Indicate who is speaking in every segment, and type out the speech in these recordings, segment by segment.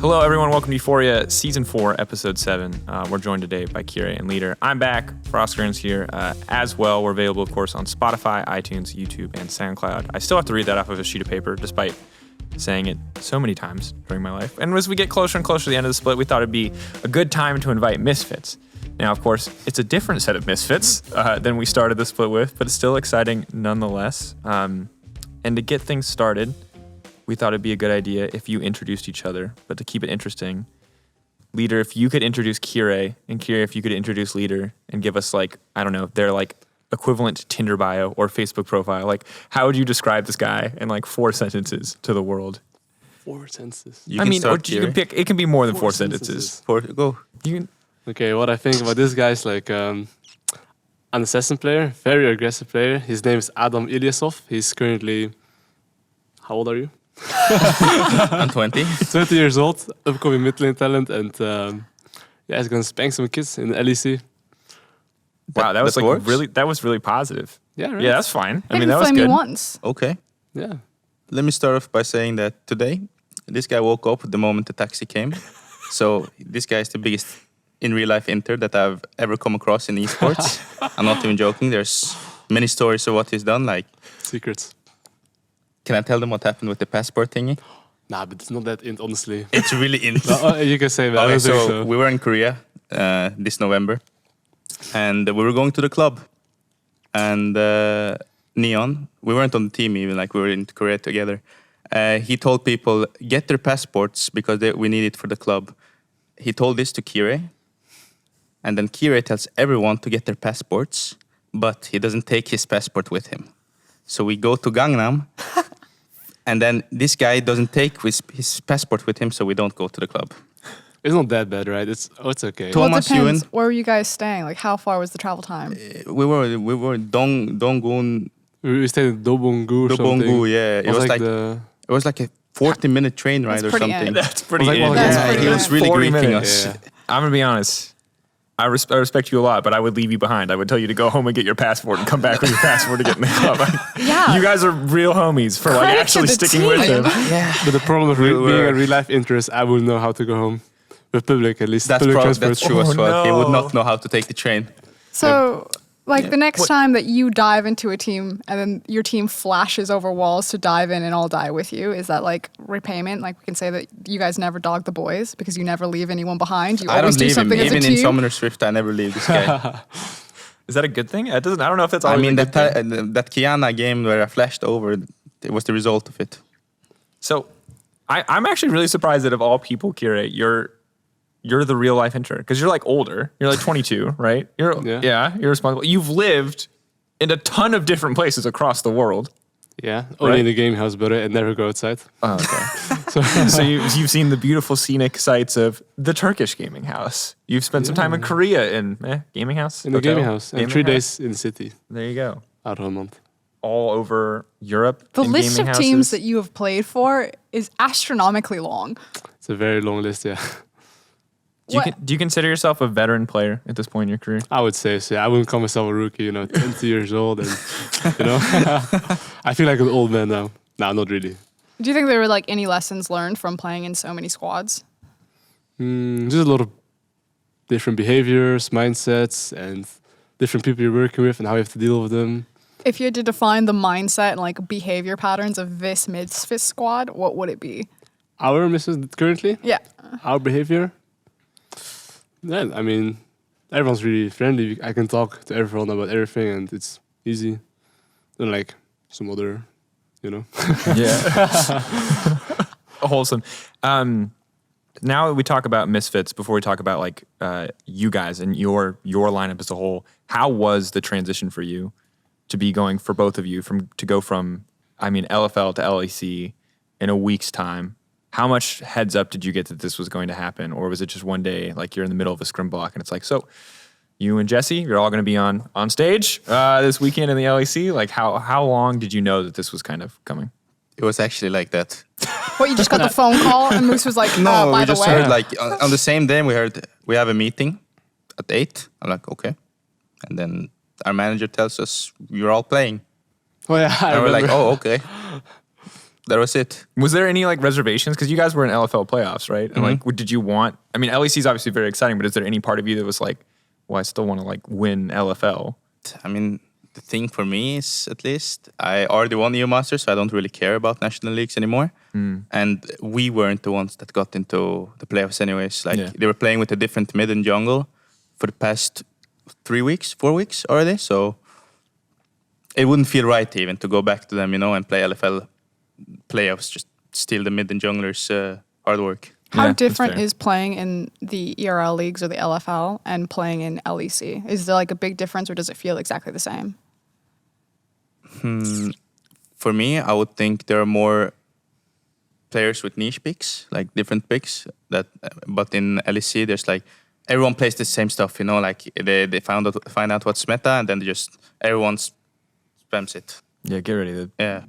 Speaker 1: Hello, everyone. Welcome to Euphoria Season 4, Episode 7. We're joined today by Kirei and LIDER. I'm back. Froskurinn's here as well. We're available, of course, on Spotify, iTunes, YouTube, and SoundCloud. I still have to read that off of a sheet of paper, despite saying it so many times during my life. And as we get closer and closer to the end of the split, we thought it'd be a good time to invite Misfits. Now, of course, it's a different set of Misfits than we started the split with, but it's still exciting nonetheless. And to get things started, we thought it'd be a good idea if you introduced each other. But to keep it interesting, LIDER, if you could introduce Kirei, and Kirei, if you could introduce LIDER and give us, like, I don't know, their, like, equivalent Tinder bio or Facebook profile. Like, how would you describe this guy in, like, 4 sentences to the world?
Speaker 2: 4 sentences?
Speaker 1: You can pick, it can be more than 4 sentences.
Speaker 3: Go.
Speaker 1: You can...
Speaker 2: Okay, what I think about this guy is, like, an assassin player, very aggressive player. His name is Adam Ilyasov. He's currently... How old are you?
Speaker 3: I'm 20.
Speaker 2: 20 years old, upcoming mid-lane talent, and he's gonna spank some kids in the LEC.
Speaker 1: Wow, that was
Speaker 3: like
Speaker 1: like really. That was really positive.
Speaker 2: Yeah, right.
Speaker 1: Yeah, that's fine. I
Speaker 4: Maybe
Speaker 1: mean, that was
Speaker 4: flame me
Speaker 1: good.
Speaker 4: once.
Speaker 3: Okay.
Speaker 2: Yeah.
Speaker 3: Let me start off by saying that today, this guy woke up the moment the taxi came. So this guy is the biggest in real life inter that I've ever come across in esports. I'm not even joking. There's many stories of what he's done. Like,
Speaker 2: Secrets.
Speaker 3: can I tell them what happened with the passport thingy?
Speaker 2: Nah, but it's not that int, honestly.
Speaker 3: It's really int.
Speaker 2: No, you can say that. I
Speaker 3: Okay,
Speaker 2: don't think
Speaker 3: so
Speaker 2: so.
Speaker 3: we were in Korea this November, and we were going to the club. And Neon, we weren't on the team even, like we were in Korea together. He told people, get their passports because we need it for the club. He told this to Kirei, and then Kirei tells everyone to get their passports, but he doesn't take his passport with him. So we go to Gangnam, and then this guy doesn't take his passport with him, so we don't go to the club.
Speaker 2: It's not that bad, right? It's okay.
Speaker 3: Well,
Speaker 4: Well, it
Speaker 3: Thomas
Speaker 4: depends.
Speaker 3: Ewan.
Speaker 4: Where were you guys staying? Like, how far was the travel time?
Speaker 3: We were Donggun,
Speaker 2: We stayed in Dobongu or something.
Speaker 3: Dobongu, yeah. It was like
Speaker 2: the...
Speaker 3: it was like a 40-minute train ride
Speaker 4: That's
Speaker 3: or
Speaker 4: pretty
Speaker 3: something.
Speaker 4: end.
Speaker 1: That's pretty.
Speaker 2: Well, like,
Speaker 1: good.
Speaker 2: well,
Speaker 4: That's
Speaker 3: Yeah,
Speaker 4: pretty
Speaker 3: he was
Speaker 4: good.
Speaker 3: really
Speaker 1: 40
Speaker 3: greeting
Speaker 1: minutes.
Speaker 3: us.
Speaker 2: Yeah.
Speaker 1: I'm gonna be honest. I respect you a lot, but I would leave you behind. I would tell you to go home and get your passport and come back with your passport to get in the club.
Speaker 4: Yeah.
Speaker 1: You guys are real homies for like
Speaker 4: Credit to
Speaker 1: actually
Speaker 4: the
Speaker 1: sticking
Speaker 4: team.
Speaker 1: with him.
Speaker 3: Yeah.
Speaker 2: But the problem with
Speaker 3: We
Speaker 2: being
Speaker 3: were-
Speaker 2: a real life interest, I wouldn't know how to go home. With public, at least.
Speaker 3: That's
Speaker 2: Public
Speaker 3: that's
Speaker 2: transport.
Speaker 3: true as well. He would
Speaker 1: no.
Speaker 3: not know how to take the train.
Speaker 4: So, like,
Speaker 3: Yeah.
Speaker 4: the next
Speaker 1: What-
Speaker 4: time that you dive into a team and then your team flashes over walls to dive in and all die with you, is that like repayment? Like, we can say that you guys never dog the boys because you never leave anyone behind. You
Speaker 3: I
Speaker 4: always
Speaker 3: don't
Speaker 4: do
Speaker 3: leave him.
Speaker 4: something as a
Speaker 3: Even in
Speaker 4: team.
Speaker 3: Summoner's Rift, I never leave this guy.
Speaker 1: Is that a good thing? It doesn't. I don't know if that's
Speaker 3: I
Speaker 1: always
Speaker 3: mean,
Speaker 1: a good thing.
Speaker 3: that Kiana game where I flashed over, it was the result of it.
Speaker 1: So, I'm actually really surprised that of all people, Kirei, you're the real life intern because you're like older. You're like 22, right?
Speaker 2: Yeah.
Speaker 1: You're responsible. You've lived in a ton of different places across the world.
Speaker 2: Yeah, only
Speaker 1: Right.
Speaker 2: in the game house, but I never go outside.
Speaker 1: Oh, okay. So you've seen the beautiful scenic sights of the Turkish gaming house. You've spent some time in Korea in gaming house.
Speaker 2: In the
Speaker 1: hotel?
Speaker 2: gaming house. And
Speaker 1: Gaming
Speaker 2: 3
Speaker 1: house?
Speaker 2: days in the city.
Speaker 1: There you go.
Speaker 2: Out of a month.
Speaker 1: All over Europe.
Speaker 4: The
Speaker 1: in
Speaker 4: list of
Speaker 1: gaming
Speaker 4: teams
Speaker 1: houses.
Speaker 4: that you have played for is astronomically long.
Speaker 2: It's a very long list, yeah.
Speaker 1: Do you consider yourself a veteran player at this point in your career?
Speaker 2: I would say so. I wouldn't call myself a rookie, 20 years old. And, I feel like an old man now. No, not really.
Speaker 4: Do you think there were like any lessons learned from playing in so many squads?
Speaker 2: Just a lot of different behaviors, mindsets, and different people you're working with and how you have to deal with them.
Speaker 4: If you had to define the mindset and like behavior patterns of this Misfits squad, what would it be?
Speaker 2: Our misses currently,
Speaker 4: Yeah.
Speaker 2: our behavior. Yeah, I mean, everyone's really friendly. I can talk to everyone about everything, and it's easy. Unlike some other,
Speaker 1: Yeah. Wholesome. Now that we talk about Misfits, before we talk about like you guys and your lineup as a whole, how was the transition for you to be going for both of you to go from LFL to LEC in a week's time? How much heads up did you get that this was going to happen, or was it just one day like you're in the middle of a scrim block and it's like, so you and Jesse, you're all going to be on stage this weekend in the LEC? Like how long did you know that this was kind of coming?
Speaker 3: It was actually like that.
Speaker 4: What, you just got the phone call and Moose was like,
Speaker 3: No,
Speaker 4: by
Speaker 3: we
Speaker 4: the
Speaker 3: just
Speaker 4: way.
Speaker 3: heard like on the same day we have a meeting at 8. I'm like, okay. And then our manager tells us you're all playing.
Speaker 2: Oh yeah, I
Speaker 3: And we're like,
Speaker 2: remember.
Speaker 3: oh, okay. that was it.
Speaker 1: Was there any like reservations? Because you guys were in LFL playoffs, right? And like, did you want? I mean, LEC is obviously very exciting, but is there any part of you that was like, well, I still want to like win LFL?
Speaker 3: I mean, the thing for me is, at least, I already won EU Masters, so I don't really care about national leagues anymore. And we weren't the ones that got into the playoffs anyways. Like, they were playing with a different mid and jungle for the past 4 weeks already. So it wouldn't feel right even to go back to them, and play LFL playoffs, just steal the mid and junglers' hard work.
Speaker 4: How different is playing in the ERL leagues or the LFL and playing in LEC? Is there like a big difference, or does it feel exactly the same?
Speaker 3: For me, I would think there are more players with niche picks, like different picks. But in LEC, there's like everyone plays the same stuff. Like they find out what's meta, and then everyone spams it.
Speaker 1: Yeah, get ready.
Speaker 3: Yeah.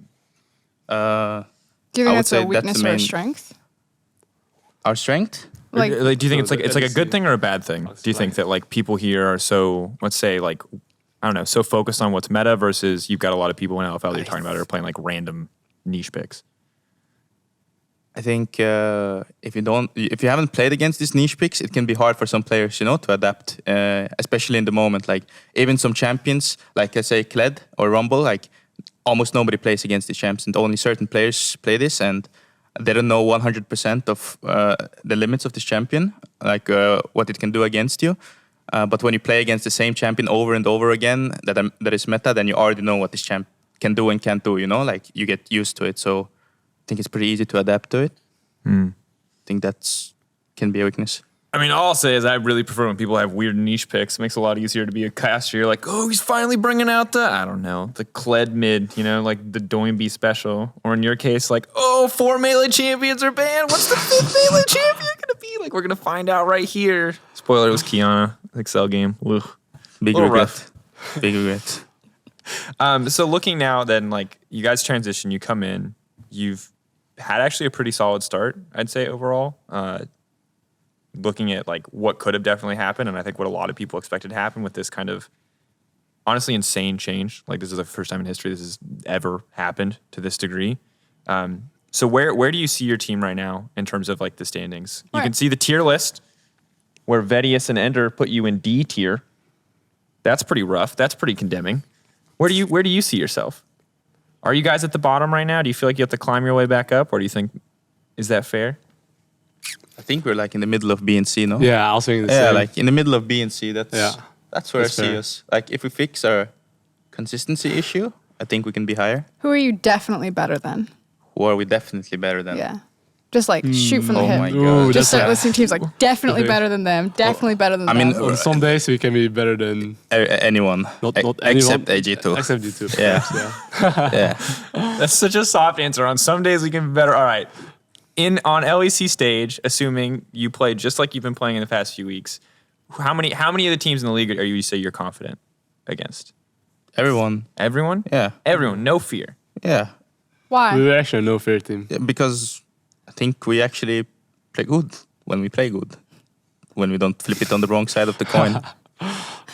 Speaker 4: Do you think that's a weakness or a strength?
Speaker 3: Our strength?
Speaker 1: Like, do you think it's like a good thing or a bad thing? Do you think that like people here are so, let's say, like, I don't know, so focused on what's meta versus you've got a lot of people in LFL that you're talking about who are playing like random niche picks?
Speaker 3: I think if you haven't played against these niche picks, it can be hard for some players, to adapt, especially in the moment. Like even some champions, like I say, Kled or Rumble, like almost nobody plays against these champs, and only certain players play this, and they don't know 100% of the limits of this champion, like what it can do against you. But when you play against the same champion over and over again, that is meta, then you already know what this champ can do and can't do. Like you get used to it. So I think it's pretty easy to adapt to it. I think that's can be a weakness.
Speaker 1: I mean, all I'll say is I really prefer when people have weird niche picks. It makes it a lot easier to be a caster. You're like, oh, he's finally bringing out the Kled mid, like the Doinby special. Or in your case, like, oh, 4 Melee champions are banned. What's the 5th Melee champion going to be? Like, we're going to find out right here. Spoiler, it was Kiana, Excel game. Ugh.
Speaker 3: Big regret. Big regret.
Speaker 1: So looking now then, like, you guys transition, you come in, you've had actually a pretty solid start, I'd say, overall. Looking at like what could have definitely happened, and I think what a lot of people expected to happen with this kind of honestly insane change. Like this is the first time in history this has ever happened to this degree. So where do you see your team right now in terms of like the standings? You can see the tier list where Vedius and Ender put you in D tier. That's pretty rough. That's pretty condemning. Where do you see yourself? Are you guys at the bottom right now? Do you feel like you have to climb your way back up, or do you think is that fair?
Speaker 3: I think we're like in the middle of B and C, no?
Speaker 2: Yeah, I was thinking the same.
Speaker 3: Yeah, like in the middle of B and C. That's where
Speaker 2: That's
Speaker 3: I see
Speaker 2: fair.
Speaker 3: us. Like if we fix our consistency issue, I think we can be higher.
Speaker 4: Who are you definitely better than?
Speaker 3: Who are we definitely better than?
Speaker 4: Yeah. Just like shoot from the hip.
Speaker 3: my God.
Speaker 2: Ooh,
Speaker 4: Just start
Speaker 2: that's
Speaker 4: listing teams like definitely
Speaker 2: Okay.
Speaker 4: better than them, definitely better than
Speaker 3: I mean,
Speaker 4: them.
Speaker 2: on some days we can be better than
Speaker 3: Anyone.
Speaker 2: not
Speaker 3: Except
Speaker 2: anyone,
Speaker 3: AG2.
Speaker 2: Except G2.
Speaker 3: Yeah.
Speaker 2: perhaps,
Speaker 3: Yeah.
Speaker 1: That's such a soft answer. On some days we can be better. All right. On LEC stage, assuming you played just like you've been playing in the past few weeks, how many of the teams in the league are you say you're confident against?
Speaker 3: Everyone.
Speaker 1: Everyone?
Speaker 3: Yeah.
Speaker 1: Everyone. No fear.
Speaker 3: Yeah.
Speaker 4: Why?
Speaker 2: We were actually a no fair team.
Speaker 3: Because I think we actually play good when we play good. When we don't flip it on the wrong side of the coin.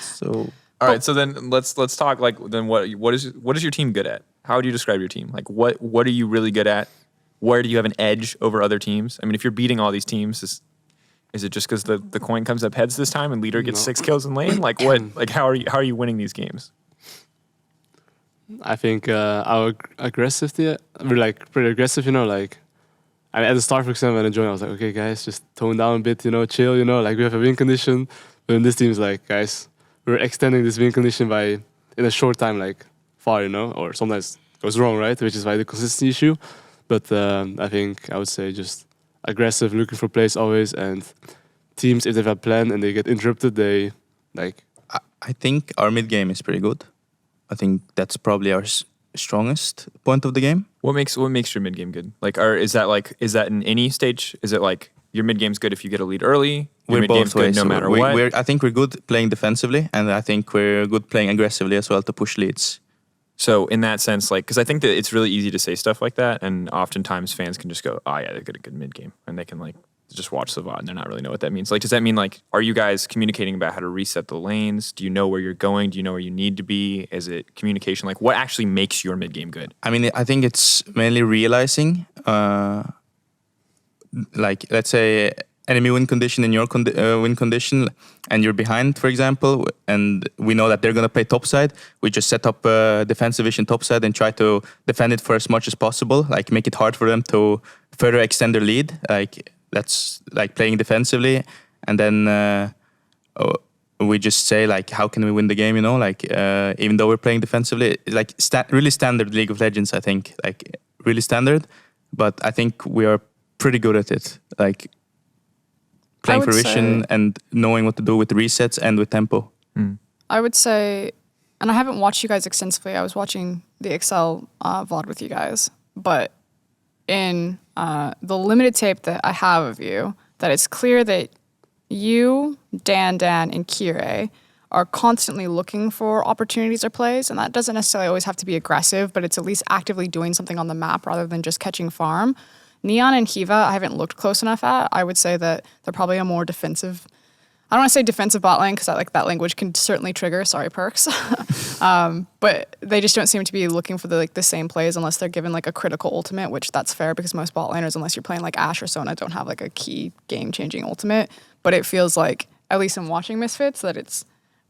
Speaker 3: So
Speaker 1: All right. So then let's talk like then what is your team good at? How would you describe your team? Like what are you really good at? Where do you have an edge over other teams? I mean, if you're beating all these teams, is it just because the coin comes up heads this time and leader gets 6 kills in lane? Like what? Like how are you winning these games?
Speaker 2: I think our aggressivity, we're like pretty aggressive, like I mean, at the start, for example, when I joined, I was like, okay, guys, just tone down a bit, chill, like we have a win condition. But in this team is like, guys, we're extending this win condition by in a short time, like far, or sometimes it goes wrong, right? Which is why the consistency issue. But I think I would say just aggressive, looking for plays always, and teams, if they have a plan and they get interrupted, they like.
Speaker 3: I think our mid game is pretty good. I think that's probably our strongest point of the game.
Speaker 1: What makes your mid game good? Like, is that in any stage? Is it like your mid game's good if you get a lead early? Your
Speaker 3: We're
Speaker 1: mid game's
Speaker 3: both
Speaker 1: good
Speaker 3: ways.
Speaker 1: no
Speaker 3: So
Speaker 1: matter what.
Speaker 3: I think we're good playing defensively, and I think we're good playing aggressively as well to push leads.
Speaker 1: So in that sense, like, because I think that it's really easy to say stuff like that, and oftentimes fans can just go, "Oh yeah, they've got a good mid game," and they can like just watch the VOD and they're not really know what that means. Like, does that mean like, are you guys communicating about how to reset the lanes? Do you know where you're going? Do you know where you need to be? Is it communication? Like, what actually makes your mid game good?
Speaker 3: I mean, I think it's mainly realizing, like, let's say enemy win condition in your win condition, and you're behind, for example, and we know that they're going to play topside. We just set up defensive vision topside and try to defend it for as much as possible, like make it hard for them to further extend their lead. Like, that's like playing defensively, and then we just say like, how can we win the game? You know, like even though we're playing defensively, like really standard League of Legends. I think like really standard, but I think we are pretty good at it. Like playing for vision and knowing what to do with resets and with tempo.
Speaker 4: I would say, and I haven't watched you guys extensively. I was watching the Excel VOD with you guys, but in the limited tape that I have of you, that it's clear that you, Dan, and Kirei are constantly looking for opportunities or plays, and that doesn't necessarily always have to be aggressive, but it's at least actively doing something on the map rather than just catching farm. Neon and Hiva, I haven't looked close enough at. I would say that they're probably a more defensive. I don't want to say defensive bot lane because like that language can certainly trigger. Sorry, Perks. But they just don't seem to be looking for the same plays unless they're given like a critical ultimate, which that's fair because most bot laners, unless you're playing like Ashe or Sona, don't have like a key game-changing ultimate. But it feels like, at least in watching Misfits, that it's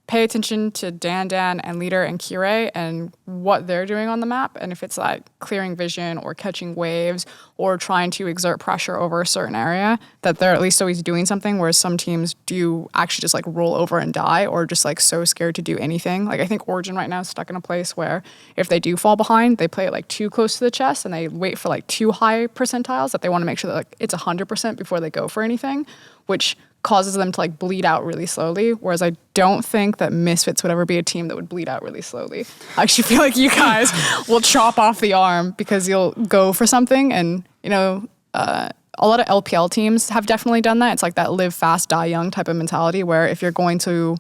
Speaker 4: pay attention to Dan and Leader and Kirei and what they're doing on the map. And if it's like clearing vision or catching waves or trying to exert pressure over a certain area, that they're at least always doing something, whereas some teams do actually just like roll over and die or just like so scared to do anything. Like I think Origin right now is stuck in a place where if they do fall behind, they play it like too close to the chest and they wait for like too high percentiles that they want to make sure that like it's 100% before they go for anything, which causes them to like bleed out really slowly, whereas I don't think that Misfits would ever be a team that would bleed out really slowly. I actually feel like you guys will chop off the arm because you'll go for something, and you know, a lot of LPL teams have definitely done that. It's like that live fast, die young type of mentality where if you're going to,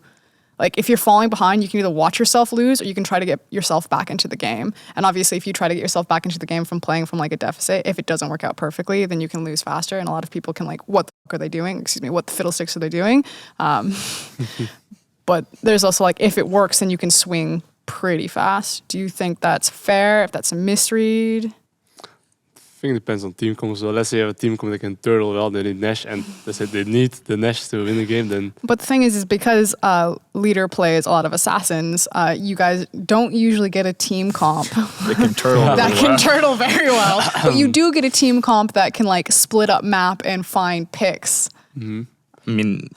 Speaker 4: like if you're falling behind, you can either watch yourself lose or you can try to get yourself back into the game. And obviously if you try to get yourself back into the game from playing from like a deficit, if it doesn't work out perfectly, then you can lose faster. And a lot of people can like, what the fuck are they doing? Excuse me, what the fiddlesticks are they doing? But there's also like, if it works, then you can swing pretty fast. Do you think that's fair? If that's a misread?
Speaker 2: I think it depends on team comp. So let's say you have a team comp that can turtle well, they need Nash, and let's say they need the Nash to win the game, then...
Speaker 4: But the thing is because Leader plays a lot of assassins, you guys don't usually get a team comp
Speaker 1: That can turtle.
Speaker 4: that can turtle very well. But you do get a team comp that can like split up map and find picks.
Speaker 3: I mean,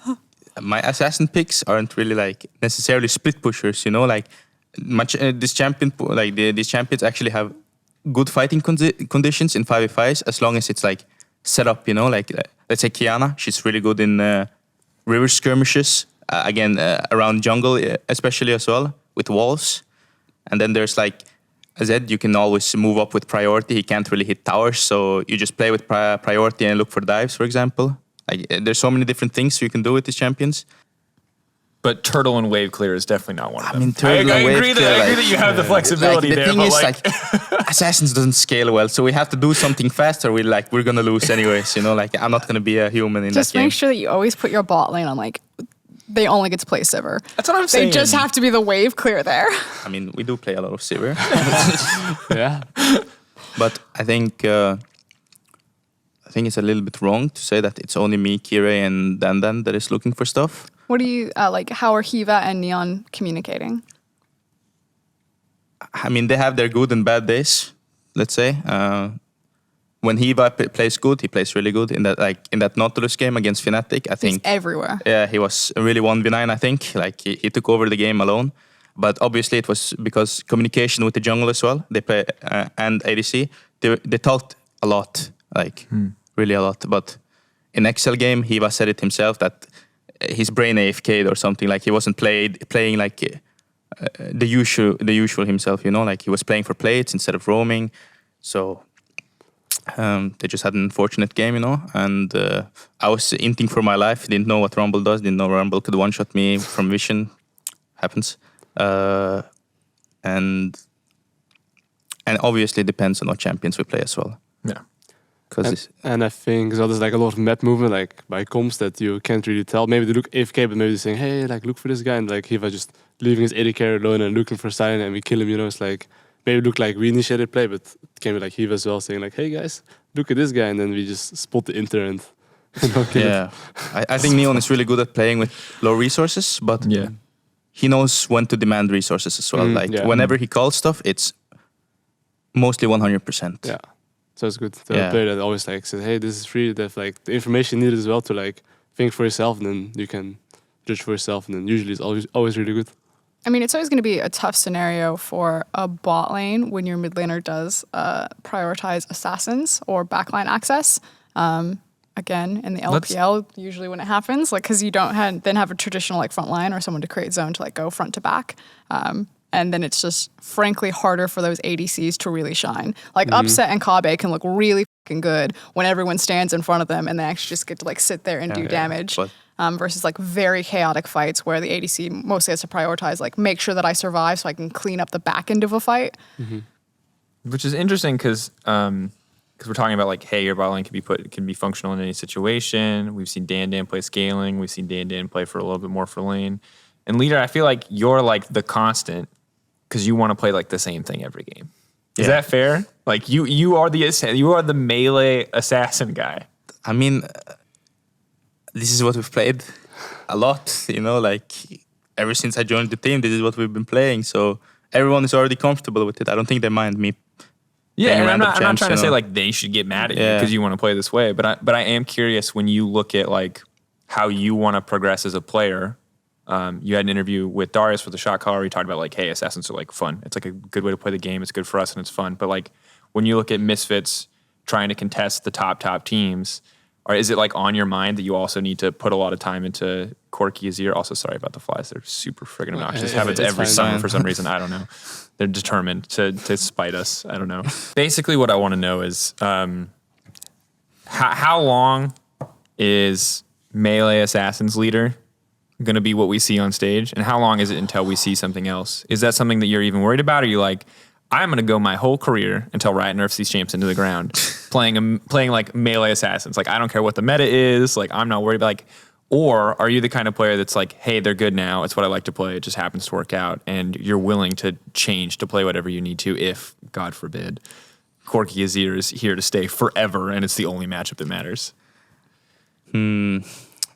Speaker 3: my assassin picks aren't really like necessarily split pushers, you know, like this champion, like these champions actually have good fighting conditions in 5v5s as long as it's like set up, you know, like let's say Kiana, she's really good in river skirmishes, again around jungle especially as well with walls. And then there's like Zed, you can always move up with priority. He can't really hit towers, so you just play with priority and look for dives, for example. Like, there's so many different things you can do with these champions.
Speaker 1: But turtle and wave clear is definitely not one of them.
Speaker 3: I mean, turtle and wave
Speaker 1: agree
Speaker 3: clear,
Speaker 1: I agree that you have the flexibility
Speaker 3: the
Speaker 1: there.
Speaker 3: thing
Speaker 1: but
Speaker 3: is,
Speaker 1: like,
Speaker 3: assassins doesn't scale well, so we have to do something faster. We're gonna lose anyways, you know. Like I'm not gonna be a human in
Speaker 4: Just
Speaker 3: that game.
Speaker 4: make sure that you always put your bot lane on like they only get to play Sivir.
Speaker 1: that's what I'm saying.
Speaker 4: They just have to be the wave clear there.
Speaker 3: I mean, we do play a lot of Sivir,
Speaker 2: Yeah.
Speaker 3: but I think it's a little bit wrong to say that it's only me, Kirei, and Dan that is looking for stuff.
Speaker 4: What do you like? How are Hiva and Neon communicating?
Speaker 3: I mean, they have their good and bad days. Let's say when Hiva plays good, he plays really good. In that Nautilus game against Fnatic, I think
Speaker 4: He's everywhere.
Speaker 3: Yeah, he was really 1v9. I think like he took over the game alone. But obviously, it was because communication with the jungle as well. They play and ADC. They talked a lot, like really a lot. But in Excel game, Hiva said it himself that his brain AFK'd or something, like he wasn't playing like the usual himself, you know, like he was playing for plates instead of roaming. So they just had an unfortunate game, you know, and I was inting for my life, didn't know what Rumble does, didn't know Rumble could one-shot me from vision, happens. And obviously it depends on what champions we play as well.
Speaker 1: Yeah.
Speaker 2: And I think there's like a lot of map movement like by comps that you can't really tell. Maybe they look AFK, but maybe they're saying, hey, like look for this guy, and like Hiva just leaving his AD carry alone and looking for Silent and we kill him, you know. It's like maybe it looked like we initiated play, but it can be like Hiva as well saying like, hey guys, look at this guy, and then we just spot the inter and
Speaker 3: I think Neon is really good at playing with low resources, but he knows when to demand resources as well. Whenever he calls stuff, it's mostly 100%.
Speaker 2: Yeah. So it's good to have a player that always like says, hey, this is free. They have like the information needed as well to like think for yourself, and then you can judge for yourself, and then usually it's always really good.
Speaker 4: I mean, it's always going to be a tough scenario for a bot lane when your mid laner does prioritize assassins or backline access. Again, in the LPL, usually when it happens, like because you don't then have a traditional like front line or someone to create zone to like go front to back. And then it's just frankly harder for those ADCs to really shine. Like Upset and Kabe can look really fucking good when everyone stands in front of them and they actually just get to like sit there and do damage. Versus like very chaotic fights where the ADC mostly has to prioritize like make sure that I survive so I can clean up the back end of a fight.
Speaker 1: Which is interesting because we're talking about like, hey, your bot lane can be functional in any situation. We've seen Dan play scaling. We've seen Dan play for a little bit more for lane. And Leader, I feel like you're like the constant because you want to play like the same thing every game. Is that fair? Like you are the melee assassin guy.
Speaker 3: I mean, this is what we've played a lot, you know, like ever since I joined the team, this is what we've been playing. So everyone is already comfortable with it. I don't think they mind me.
Speaker 1: Yeah, and I'm not trying to say like they should get mad at you because you want to play this way, but I am curious when you look at like how you want to progress as a player. You had an interview with Darius for the Shot Caller. He talked about like, hey, assassins are like fun. It's like a good way to play the game. It's good for us and it's fun. But like when you look at Misfits trying to contest the top teams, or is it like on your mind that you also need to put a lot of time into Corki, Azir? Also, sorry about the flies. They're super friggin' obnoxious. Happens every summer for some reason. I don't know. They're determined to spite us. I don't know. Basically, what I want to know is how long is melee assassins leader going to be what we see on stage, and how long is it until we see something else? Is that something that you're even worried about? Or are you like, I'm going to go my whole career until Riot nerfs these champs into the ground, playing like melee assassins. Like I don't care what the meta is. Like I'm not worried about like. Or are you the kind of player that's like, hey, they're good now. It's what I like to play. It just happens to work out, and you're willing to change to play whatever you need to if, God forbid, Corki Azir is here to stay forever, and it's the only matchup that matters.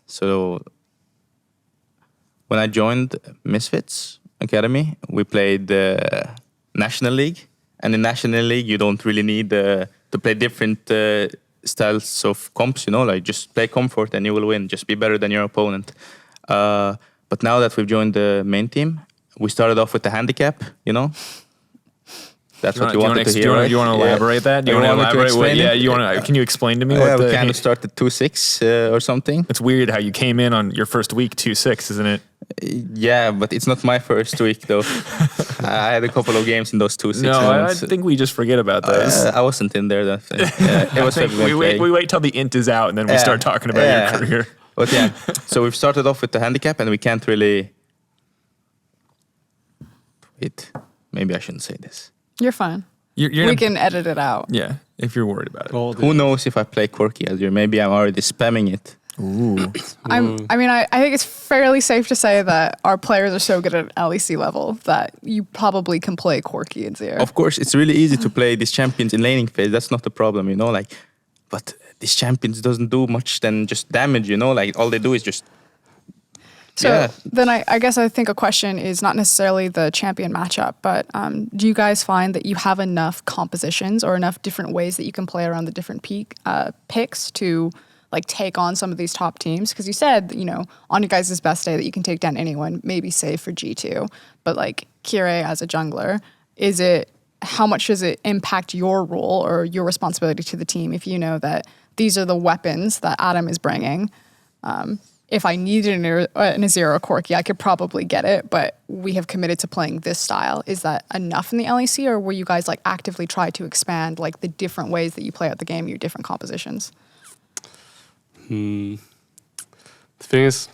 Speaker 3: So when I joined Misfits Academy, we played the National League. And in National League, you don't really need to play different styles of comps, you know, like just play comfort and you will win. Just be better than your opponent. But now that we've joined the main team, we started off with the handicap, you know. That's what you wanted to hear, right?
Speaker 1: Do you want to elaborate that? Do you want to elaborate? Can you explain to me what
Speaker 3: we kind of started 2-6 or something.
Speaker 1: It's weird how you came in on your first week 2-6, isn't it?
Speaker 3: Yeah, but it's not my first week though. I had a couple of games in those 2-6.
Speaker 1: No, I think we just forget about those.
Speaker 3: I wasn't in there. It was
Speaker 1: we wait till the int is out and then we start talking about your career.
Speaker 3: But yeah, so we've started off with the handicap and we can't really. Wait, maybe I shouldn't say this.
Speaker 4: You're fine. We can edit it out.
Speaker 1: Yeah, if you're worried about it.
Speaker 3: Who knows if I play Corki Azir? Maybe I'm already spamming it.
Speaker 1: Ooh.
Speaker 4: I think it's fairly safe to say that our players are so good at LEC level that you probably can play Corki and Azir.
Speaker 3: Of course, it's really easy to play these champions in laning phase. That's not the problem, you know. Like, but these champions doesn't do much than just damage, you know. Like all they do is just.
Speaker 4: So then I guess I think a question is not necessarily the champion matchup, but do you guys find that you have enough compositions or enough different ways that you can play around the different picks to like take on some of these top teams? Because you said, you know, on your guys' best day that you can take down anyone, maybe save for G2, but like Kirei as a jungler, how much does it impact your role or your responsibility to the team if you know that these are the weapons that Adam is bringing? If I needed an Azir or Corki, I could probably get it, but we have committed to playing this style. Is that enough in the LEC, or will you guys like actively try to expand like the different ways that you play out the game, your different compositions?
Speaker 2: The thing is,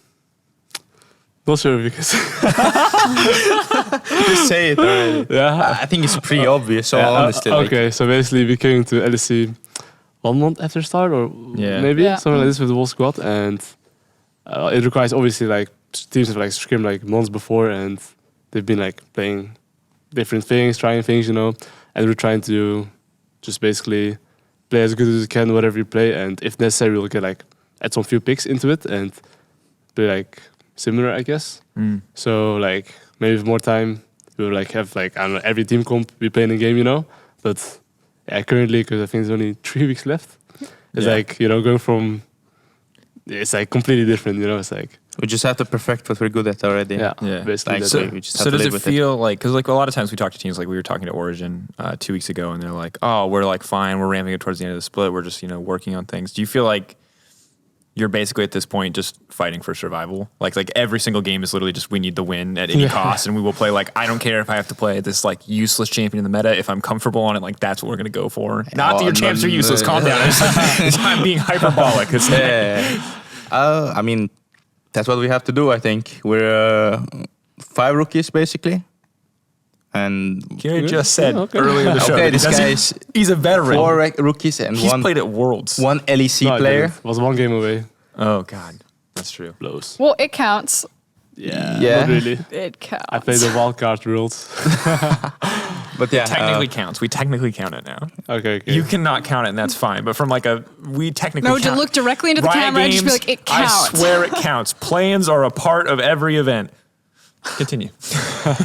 Speaker 2: not sure because
Speaker 3: just say it already.
Speaker 2: Yeah,
Speaker 3: I think it's pretty obvious. So honestly,
Speaker 2: okay. So basically, we came to LEC 1 month after start, or
Speaker 1: Yeah.
Speaker 2: maybe
Speaker 4: Yeah.
Speaker 2: something like this with the whole squad, and it requires obviously like teams have like scrimmed like months before, and they've been like playing different things, trying things, you know, and we're trying to just basically play as good as we can, whatever you play, and if necessary, we'll get like add some few picks into it and play like similar, I guess. So like maybe with more time, we'll like have like I don't know, every team comp be playing a game, you know. But yeah, currently because I think there's only 3 weeks left, it's
Speaker 1: Yeah.
Speaker 2: like, you know, going from it's like completely different, you know. It's like
Speaker 3: We just have to perfect what we're good at already.
Speaker 2: yeah,
Speaker 1: Yeah.
Speaker 2: basically
Speaker 3: Like,
Speaker 2: that's
Speaker 3: so
Speaker 2: it.
Speaker 3: we just have
Speaker 1: So
Speaker 3: to
Speaker 1: does
Speaker 3: live
Speaker 1: it
Speaker 3: with it.
Speaker 1: feel like, because like a lot of times we talk to teams, like we were talking to Origin 2 weeks ago, and they're like, oh, we're like fine, we're ramping it towards the end of the split, we're just, you know, working on things. Do you feel like you're basically at this point just fighting for survival? Like every single game is literally just we need the win at any cost, and we will play like I don't care if I have to play this like useless champion in the meta. If I'm comfortable on it, like that's what we're gonna go for. Not that your champs are useless. Calm down. I'm being hyperbolic. It's like,
Speaker 3: I mean, that's what we have to do, I think. We're 5 rookies, basically. And
Speaker 1: Kirei just said
Speaker 2: Okay.
Speaker 1: earlier in the show.
Speaker 3: Okay,
Speaker 1: that he
Speaker 3: this
Speaker 1: doesn't-
Speaker 3: guy is
Speaker 1: he's a veteran.
Speaker 3: 4 rookies and
Speaker 1: He's
Speaker 3: one
Speaker 1: played at Worlds.
Speaker 3: LEC
Speaker 2: No, I
Speaker 3: player.
Speaker 2: didn't. Was 1 game away.
Speaker 1: Oh God, that's true.
Speaker 2: Blows.
Speaker 4: Well, it counts.
Speaker 3: Yeah.
Speaker 2: Not really.
Speaker 4: It counts.
Speaker 2: I played the wildcard rules.
Speaker 3: But yeah,
Speaker 1: Technically counts. We technically count it now.
Speaker 2: Okay.
Speaker 1: You cannot count it, and that's fine. But from like we technically
Speaker 4: No,
Speaker 1: count.
Speaker 4: to look directly into the
Speaker 1: Riot
Speaker 4: camera and just be
Speaker 1: games,
Speaker 4: like, it counts.
Speaker 1: I swear it counts. Play-ins are a part of every event. Continue.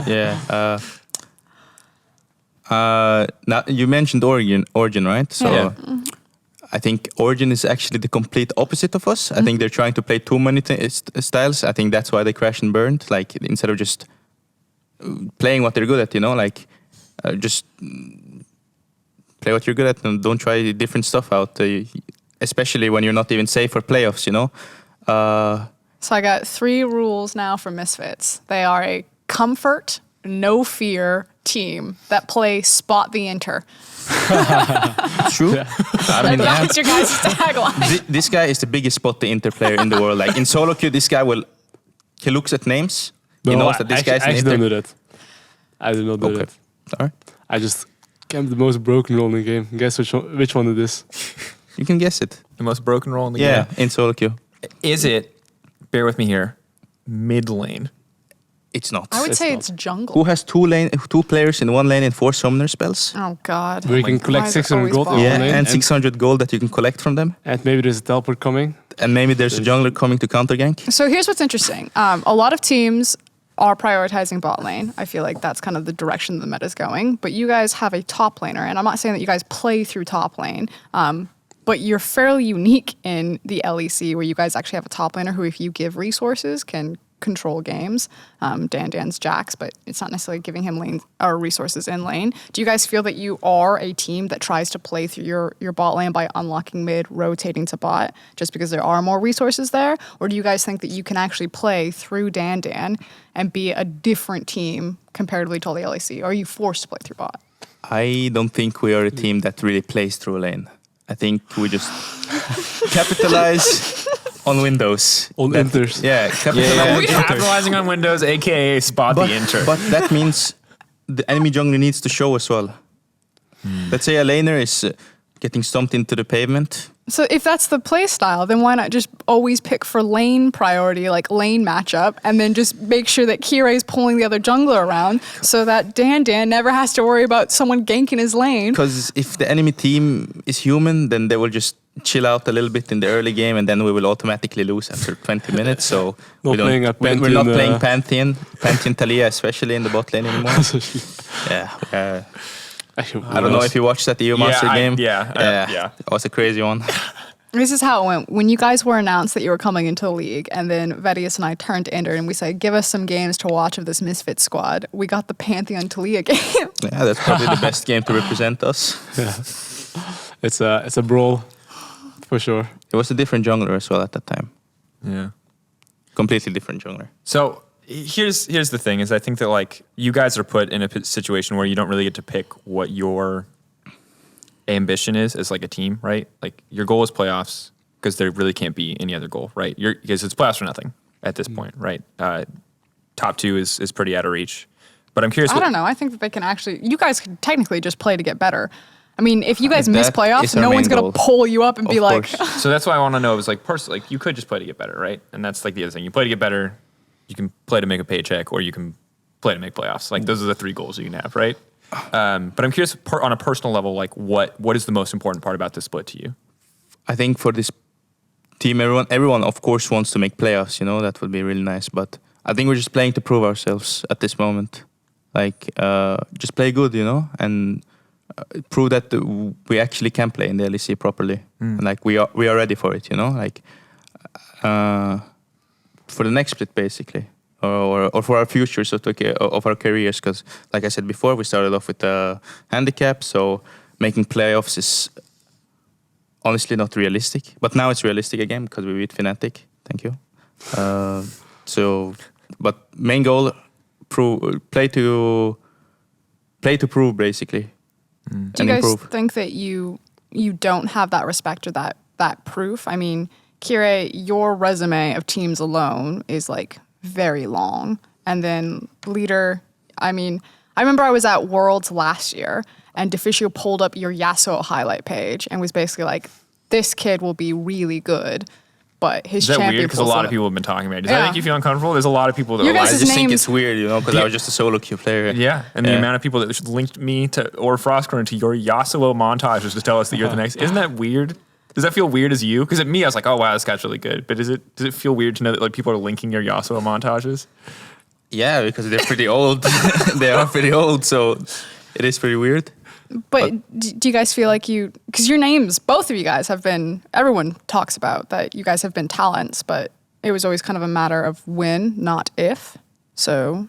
Speaker 3: yeah. Now you mentioned Origin, right? So
Speaker 1: Yeah.
Speaker 3: I think Origin is actually the complete opposite of us. I think they're trying to play too many styles. I think that's why they crashed and burned. Like instead of just playing what they're good at, you know, like just play what you're good at and don't try different stuff out. Especially when you're not even safe for playoffs, you know.
Speaker 4: So I got 3 rules now for Misfits. They are a comfort, no fear team that play spot the inter.
Speaker 3: True. I mean, yeah.
Speaker 4: That's your guys' tagline.
Speaker 3: This guy is the biggest spot the inter player in the world. Like in solo queue, this guy he looks at names. He
Speaker 2: No,
Speaker 3: knows that this guy's
Speaker 2: I
Speaker 3: an
Speaker 2: actually don't
Speaker 3: inter.
Speaker 2: do that. I do not do
Speaker 3: Okay.
Speaker 2: that.
Speaker 3: Alright.
Speaker 2: I just camp the most broken role in the game. Guess which one it is.
Speaker 3: You can guess it.
Speaker 1: The most broken role in the
Speaker 3: Yeah,
Speaker 1: game.
Speaker 3: in solo queue.
Speaker 1: Is it? Bear with me here. Mid lane.
Speaker 3: It's not.
Speaker 4: I would
Speaker 2: It's
Speaker 4: say
Speaker 2: not.
Speaker 4: it's jungle.
Speaker 3: Who has 2 players in 1 lane and 4 summoner spells?
Speaker 4: Oh God.
Speaker 2: Where you can
Speaker 4: Why
Speaker 2: collect
Speaker 4: is it
Speaker 2: 600
Speaker 4: always
Speaker 2: gold in
Speaker 4: ball?
Speaker 2: one
Speaker 3: Yeah,
Speaker 2: lane,
Speaker 3: and 600 gold that you can collect from them.
Speaker 2: and maybe there's a teleport coming.
Speaker 3: And maybe there's a jungler coming to counter gank.
Speaker 4: So here's what's interesting. A lot of teams are prioritizing bot lane. I feel like that's kind of the direction the meta is going. But you guys have a top laner, and I'm not saying that you guys play through top lane. But you're fairly unique in the LEC where you guys actually have a top laner who, if you give resources, can control games. Dan's Jax, but it's not necessarily giving him lane or resources in lane. Do you guys feel that you are a team that tries to play through your bot lane by unlocking mid, rotating to bot, just because there are more resources there? Or do you guys think that you can actually play through Dan and be a different team comparatively to all the LEC? Or are you forced to play through bot?
Speaker 3: I don't think we are a team that really plays through lane. I think we just capitalize on windows.
Speaker 2: On inters.
Speaker 3: Yeah, capitalize on inters.
Speaker 1: Capitalizing on Windows, aka spot
Speaker 3: But,
Speaker 1: the inter.
Speaker 3: but that means the enemy jungler needs to show as well. Let's say a laner is getting stumped into the pavement.
Speaker 4: So if that's the play style, then why not just always pick for lane priority, like lane matchup, and then just make sure that Kirei's pulling the other jungler around so that Dan never has to worry about someone ganking his lane.
Speaker 3: Because if the enemy team is human, then they will just chill out a little bit in the early game, and then we will automatically lose after 20 minutes. So
Speaker 2: Not playing a
Speaker 3: we're not
Speaker 2: Pantheon,
Speaker 3: playing Pantheon Talia, especially in the bot lane anymore. Yeah. I don't know if you watched that EU Master game.
Speaker 1: Yeah.
Speaker 3: It was a crazy one.
Speaker 4: This is how it went. When you guys were announced that you were coming into the league, and then Vedius and I turned to Ender and we said, give us some games to watch of this Misfits squad. We got the Pantheon Talia game.
Speaker 3: Yeah, that's probably the best game to represent us.
Speaker 2: Yeah. It's a brawl, for sure.
Speaker 3: It was a different jungler as well at that time.
Speaker 1: Yeah.
Speaker 3: Completely different jungler.
Speaker 1: So here's the thing: is I think that like you guys are put in a situation where you don't really get to pick what your ambition is as like a team, right? Like your goal is playoffs because there really can't be any other goal, right? Because it's playoffs or nothing at this point, right? Top 2 is pretty out of reach. But I'm curious.
Speaker 4: I don't know. I think that they can actually, you guys could technically just play to get better. I mean, if you guys miss
Speaker 3: That
Speaker 4: playoffs,
Speaker 3: is our
Speaker 4: no one's
Speaker 3: main
Speaker 4: going to
Speaker 3: goal.
Speaker 4: pull you up and
Speaker 3: Of
Speaker 4: be like,
Speaker 3: course.
Speaker 1: So that's why I want to know is like personally, like you could just play to get better, right? And that's like the other thing. You play to get better. You can play to make a paycheck, or you can play to make playoffs. Like those are the three goals you can have, right? But I'm curious on a personal level, like what is the most important part about this split to you?
Speaker 3: I think for this team, everyone of course wants to make playoffs. You know, that would be really nice. But I think we're just playing to prove ourselves at this moment. Like just play good, you know, and prove that we actually can play in the LEC properly. And, like we are ready for it, you know, like for the next split basically, or for our future, so of our careers. Because like I said before, we started off with a handicap, so making playoffs is honestly not realistic. But now it's realistic again because we beat Fnatic. Thank you. But main goal, play to prove basically.
Speaker 4: do you
Speaker 3: and
Speaker 4: guys
Speaker 3: improve.
Speaker 4: think that you don't have that respect or that proof? I mean, Kirei, your resume of teams alone is like very long. And then Leader, I mean, I remember I was at Worlds last year and Deficio pulled up your Yasuo highlight page and was basically like, this kid will be really good. But his
Speaker 1: Is that
Speaker 4: champion
Speaker 1: weird? Because a
Speaker 4: pulls
Speaker 1: lot
Speaker 4: it
Speaker 1: of
Speaker 4: up.
Speaker 1: people have been talking about it. Does
Speaker 4: Yeah.
Speaker 1: that make you feel uncomfortable? There's a lot of people that
Speaker 4: You
Speaker 1: are
Speaker 4: guys'
Speaker 3: I
Speaker 1: like,
Speaker 3: just think
Speaker 4: names-
Speaker 3: it's weird, you know, because I was just a solo queue player.
Speaker 1: yeah. And the
Speaker 3: Yeah.
Speaker 1: amount of people that linked me to or Froskurinn to your Yasuo montages to tell us that you're the next. Isn't that weird? Does that feel weird as you? Because at me, I was like, oh wow, this guy's really good. But does it feel weird to know that like people are linking your Yasuo montages?
Speaker 3: Yeah, because they're pretty old. They are pretty old, so it is pretty weird.
Speaker 4: But do you guys feel like because your names, both of you guys have been, everyone talks about that you guys have been talents, but it was always kind of a matter of when, not if. So,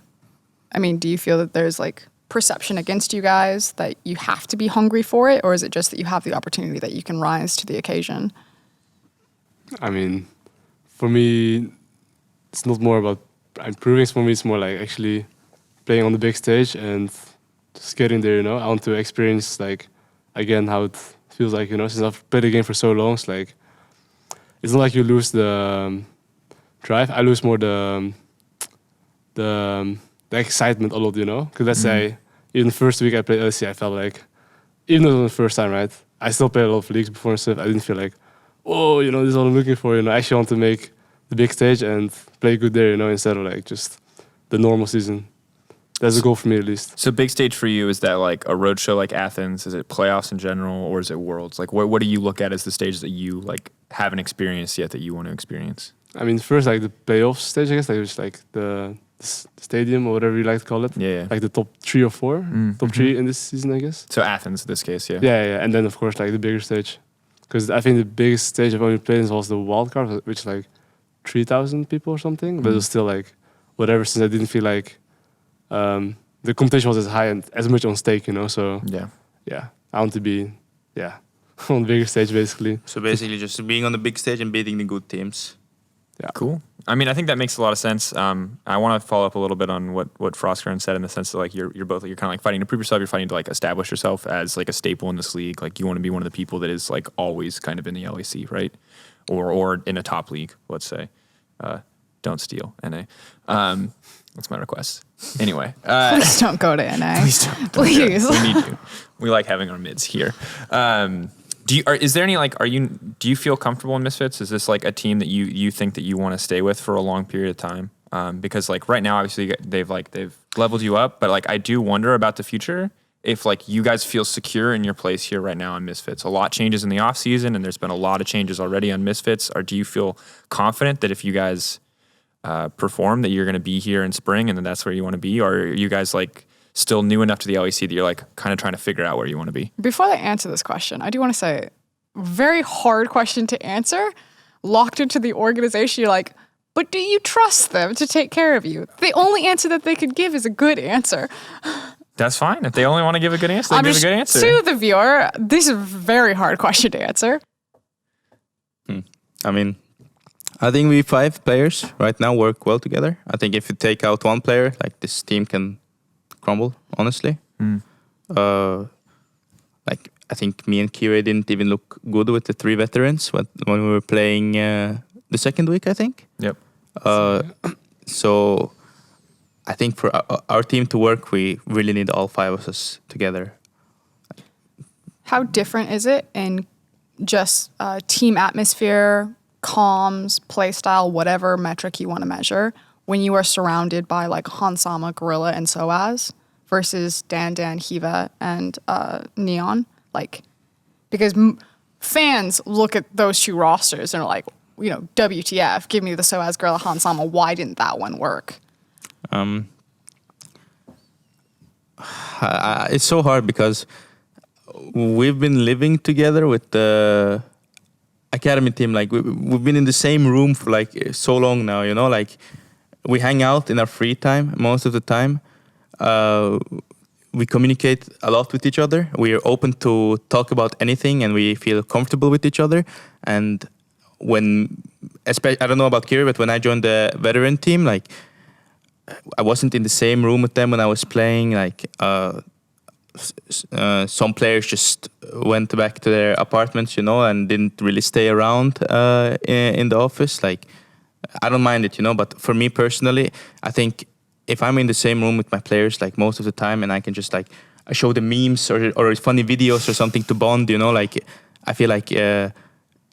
Speaker 4: I mean, do you feel that there's like perception against you guys that you have to be hungry for it? Or is it just that you have the opportunity that you can rise to the occasion?
Speaker 2: I mean, for me, it's not more about improving. For me, it's more like actually playing on the big stage and just getting there, you know. I want to experience, like, again, how it feels like, you know, since I've played the game for so long. It's like, it's not like you lose the drive. I lose more the excitement a lot, you know. Because let's say, even the first week I played LEC, I felt like, even though it was the first time, right, I still played a lot of leagues before and stuff. I didn't feel like, oh, you know, this is what I'm looking for, you know. I actually want to make the big stage and play good there, you know, instead of like just the normal season. That's a goal for me, at least.
Speaker 1: So big stage for you, is that like a road show like Athens? Is it playoffs in general, or is it Worlds? Like what do you look at as the stage that you like haven't experienced yet that you want to experience?
Speaker 2: I mean, first, like the playoff stage, I guess, like just like the stadium or whatever you like to call it.
Speaker 1: Yeah.
Speaker 2: Like the top 3 or 4, top 3 in this season, I guess.
Speaker 1: So Athens in this case, yeah.
Speaker 2: Yeah. And then, of course, like the bigger stage. Because I think the biggest stage I've only played was the wildcard, which is like 3,000 people or something. But it was still like whatever, since I didn't feel like the competition was as high and as much on stake, you know. So
Speaker 1: Yeah.
Speaker 2: I want to be on the bigger stage, basically.
Speaker 3: So basically, just being on the big stage and beating the good teams.
Speaker 2: Yeah.
Speaker 1: Cool. I mean, I think that makes a lot of sense. I want to follow up a little bit on what Froskurinn said, in the sense that like you're both, you're kind of like fighting to prove yourself. You're fighting to like establish yourself as like a staple in this league. Like you want to be one of the people that is like always kind of in the LEC, right? Or in a top league, let's say. Don't steal, NA. That's my request. Anyway.
Speaker 4: Please don't go to NA.
Speaker 1: Please don't.
Speaker 4: Please.
Speaker 1: We need you. We like having our mids here. Is there any like? Do you feel comfortable in Misfits? Is this like a team that you think that you want to stay with for a long period of time? Because like right now, obviously they've leveled you up, but like I do wonder about the future. If like you guys feel secure in your place here right now on Misfits. A lot changes in the off season, and there's been a lot of changes already on Misfits. Or do you feel confident that if you guys perform, that you're going to be here in spring, and then that's where you want to be? Or are you guys like still new enough to the LEC that you're like kind of trying to figure out where you want to be?
Speaker 4: Before I answer this question, I do want to say, very hard question to answer. Locked into the organization, you're like, but do you trust them to take care of you? The only answer that they could give is a good answer.
Speaker 1: That's fine. If they only want to give a good answer, they give a good answer.
Speaker 4: To the viewer, this is a very hard question to answer.
Speaker 3: I mean, I think we 5 players right now work well together. I think if you take out one player, like this team can crumble, honestly. Like I think me and Kirei didn't even look good with the 3 veterans when we were playing the second week, I think.
Speaker 1: Yep.
Speaker 3: So I think for our team to work, we really need all 5 of us together.
Speaker 4: how different is it in just team atmosphere, comms, playstyle, whatever metric you want to measure, when you are surrounded by like Hansama, Gorilla, and Soaz versus Dan, Hiva, and Neon? Like, because fans look at those two rosters and are like, you know, WTF, give me the Soaz, Gorilla, Hansama. Why didn't that one work?
Speaker 3: It's so hard because we've been living together with the academy team. Like we've been in the same room for like so long now, you know, like we hang out in our free time most of the time. We communicate a lot with each other. We are open to talk about anything and we feel comfortable with each other. And when, especially, I don't know about Kirei, but when I joined the veteran team, like I wasn't in the same room with them when I was playing. Like some players just went back to their apartments, you know, and didn't really stay around in the office. Like I don't mind it, you know, but for me personally, I think if I'm in the same room with my players, like most of the time, and I can just like show them memes or funny videos or something to bond, you know, like I feel like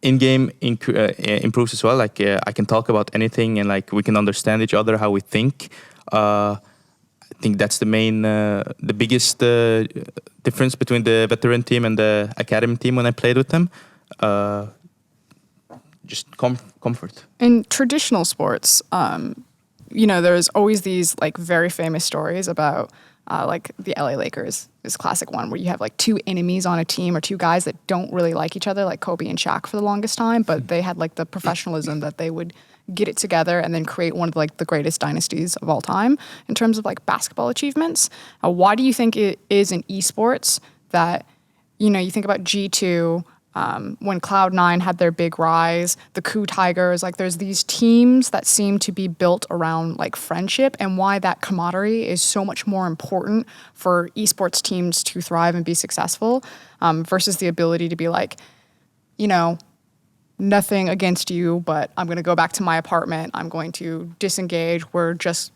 Speaker 3: in-game improves as well. Like I can talk about anything and like we can understand each other, how we think. I think that's the main, the biggest difference between the veteran team and the academy team when I played with them. Just comfort.
Speaker 4: In traditional sports, you know, there's always these like very famous stories about like the LA Lakers is a classic one where you have like two enemies on a team or two guys that don't really like each other, like Kobe and Shaq for the longest time, but they had like the professionalism that they would get it together and then create one of like the greatest dynasties of all time in terms of like basketball achievements. Why do you think it is in esports that, you know, you think about G2, when Cloud9 had their big rise, the Coup Tigers, like there's these teams that seem to be built around like friendship, and why that camaraderie is so much more important for esports teams to thrive and be successful, versus the ability to be like, you know, nothing against you, but I'm going to go back to my apartment. I'm going to disengage. We're just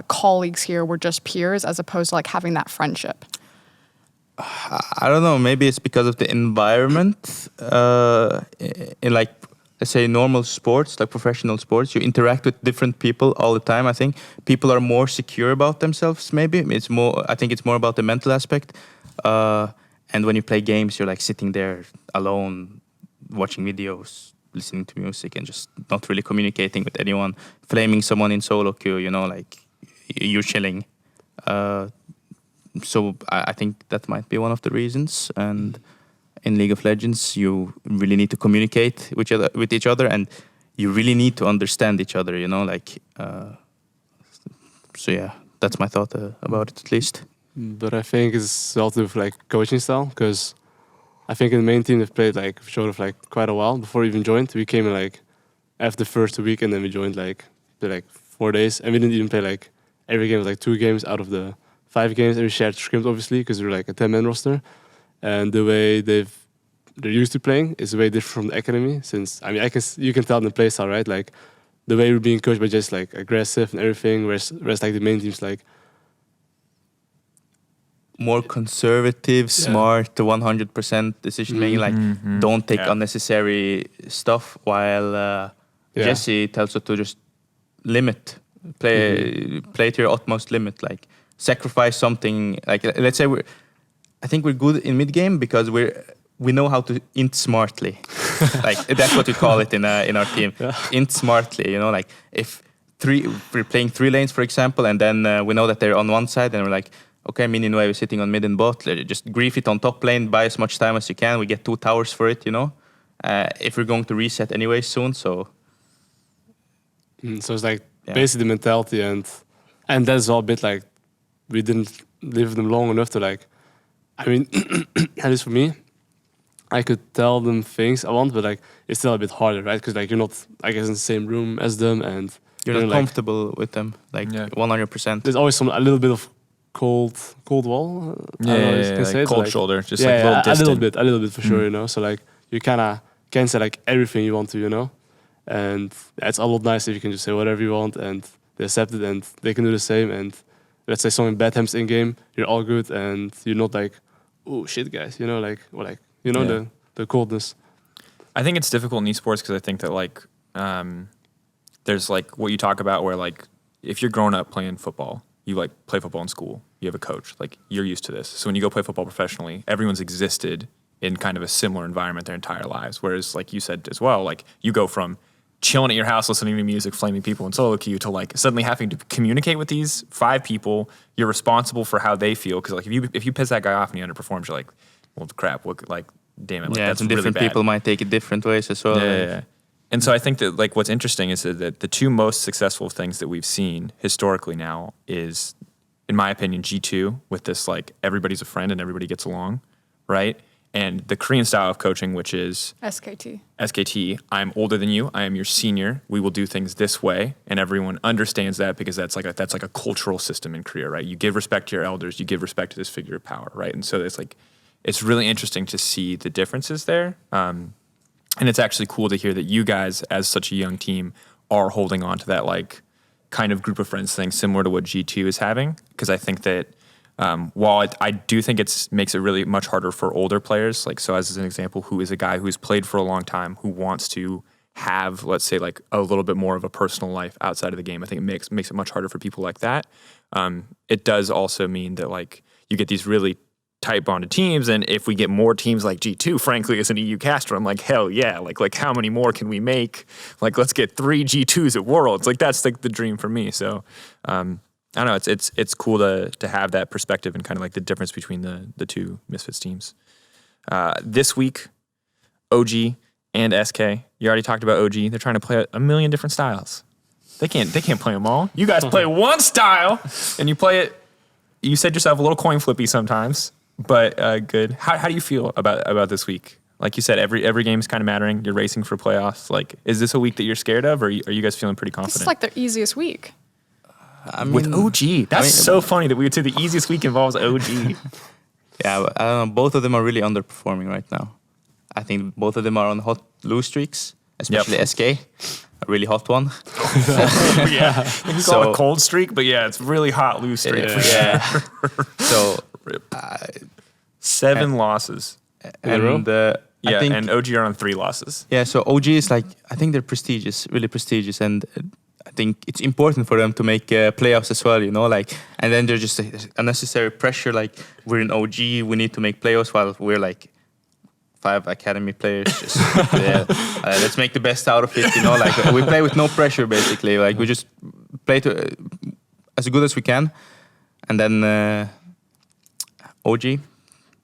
Speaker 4: colleagues here. We're just peers, as opposed to like having that friendship.
Speaker 3: I don't know. Maybe it's because of the environment. In like, let's say, normal sports, like professional sports, you interact with different people all the time. I think people are more secure about themselves. Maybe it's more. I think it's more about the mental aspect. And when you play games, you're like sitting there alone, watching videos, listening to music, and just not really communicating with anyone. Flaming someone in solo queue, you know, like you're chilling. So I think that might be one of the reasons. And in League of Legends, you really need to communicate with each other, and you really need to understand each other, you know, like. So yeah, that's my thought about it, at least.
Speaker 2: But I think it's also with like coaching style, because I think in the main team they've played like showed of like quite a while before we even joined. We came in like after the first week, and then we joined like played like 4 days, and we didn't even play like every game. Was like 2 games out of the 5 games, and we shared scrims obviously because we're like a 10-man roster, and the way they're used to playing is way different from the academy. Since I mean, you can tell in the play style, right? Like the way we're being coached by just like aggressive and everything, whereas like the main team's like
Speaker 3: more conservative, smart, 100% decision making. Like don't take unnecessary stuff. While Jesse tells you to just limit, play to your utmost limit. Like sacrifice something. Like let's say I think we're good in mid game because we know how to int smartly. Like that's what we call it in our team. Int smartly. You know, like if we're playing 3 lanes, for example, and then we know that they're on one side, and we're like, okay, Minion is sitting on mid and bot. Just grief it on top lane, buy as much time as you can. We get 2 towers for it, you know. If we're going to reset anyway soon, so.
Speaker 2: So it's like basically the mentality, and that's all a bit like we didn't live with them long enough to like. I mean, at least for me, I could tell them things I want, but like it's still a bit harder, right? Because like you're not, I guess, in the same room as them, and
Speaker 3: you're not comfortable with them, like 100%.
Speaker 2: There's always a little bit of cold wall.
Speaker 1: Like cold
Speaker 2: like,
Speaker 1: shoulder, just like a little distant.
Speaker 2: a little bit for sure, you know. So like you kind of can say like everything you want to, you know, and it's a lot nicer if you can just say whatever you want and they accept it and they can do the same. And let's say someone bad happens in game, you're all good and you're not like oh shit, guys, you know, the coldness.
Speaker 1: I think it's difficult in esports because I think that like there's like what you talk about where like if you're growing up playing football, you like play football in school, you have a coach, like you're used to this. So when you go play football professionally, everyone's existed in kind of a similar environment their entire lives. Whereas like you said as well, like you go from chilling at your house, listening to music, flaming people in solo queue to like suddenly having to communicate with these 5 people. You're responsible for how they feel. Cause like if you piss that guy off and he underperforms, you're like, well, crap, what, like, damn it. Like,
Speaker 3: yeah,
Speaker 1: that's
Speaker 3: and
Speaker 1: really
Speaker 3: different
Speaker 1: bad.
Speaker 3: people might take it different ways as well.
Speaker 1: Yeah. And so I think that like what's interesting is that the 2 most successful things that we've seen historically now is, in my opinion, G2 with this like everybody's a friend and everybody gets along, right? And the Korean style of coaching, which is SKT. I'm older than you. I am your senior. We will do things this way, and everyone understands that because that's like a cultural system in Korea, right? You give respect to your elders. You give respect to this figure of power, right? And so it's really interesting to see the differences there. And it's actually cool to hear that you guys, as such a young team, are holding on to that like kind of group of friends thing similar to what G2 is having. Because I think that while I do think it makes it really much harder for older players, like so as an example, who is a guy who's played for a long time, who wants to have, let's say, like a little bit more of a personal life outside of the game. I think it makes it much harder for people like that. It does also mean that like you get these really tight bonded teams, and if we get more teams like G2, frankly, as an EU caster, I'm like, hell yeah, like how many more can we make? Like, let's get 3 G2s at Worlds. Like that's like the dream for me. So I don't know, it's cool to have that perspective and kind of like the difference between the 2 Misfits teams. This week, OG and SK, you already talked about OG. They're trying to play a million different styles. They can't play them all. You guys play one style and you play it. You said yourself a little coin flippy sometimes. But good. How do you feel about this week? Like you said, every game's kind of mattering. You're racing for playoffs. Like, is this a week that you're scared of, or are you guys feeling pretty confident?
Speaker 4: This is like their easiest week.
Speaker 1: With OG. That's so funny that we would say the easiest week involves OG.
Speaker 3: Yeah, but, I don't know. Both of them are really underperforming right now. I think both of them are on hot lose streaks, especially SK, a really hot one.
Speaker 1: Yeah, you can call it a cold streak, but yeah, it's really hot lose streak for sure.
Speaker 3: So.
Speaker 1: 7 losses.
Speaker 3: And
Speaker 1: yeah,
Speaker 3: I think,
Speaker 1: and OG are on 3 losses.
Speaker 3: Yeah, so OG is like, I think they're prestigious, really prestigious, and I think it's important for them to make playoffs as well, you know, like, and then there's just unnecessary pressure, like, we're in OG, we need to make playoffs, while we're like 5 academy players, just, let's make the best out of it, you know, like, we play with no pressure, basically, like, we just play as good as we can, and then OG,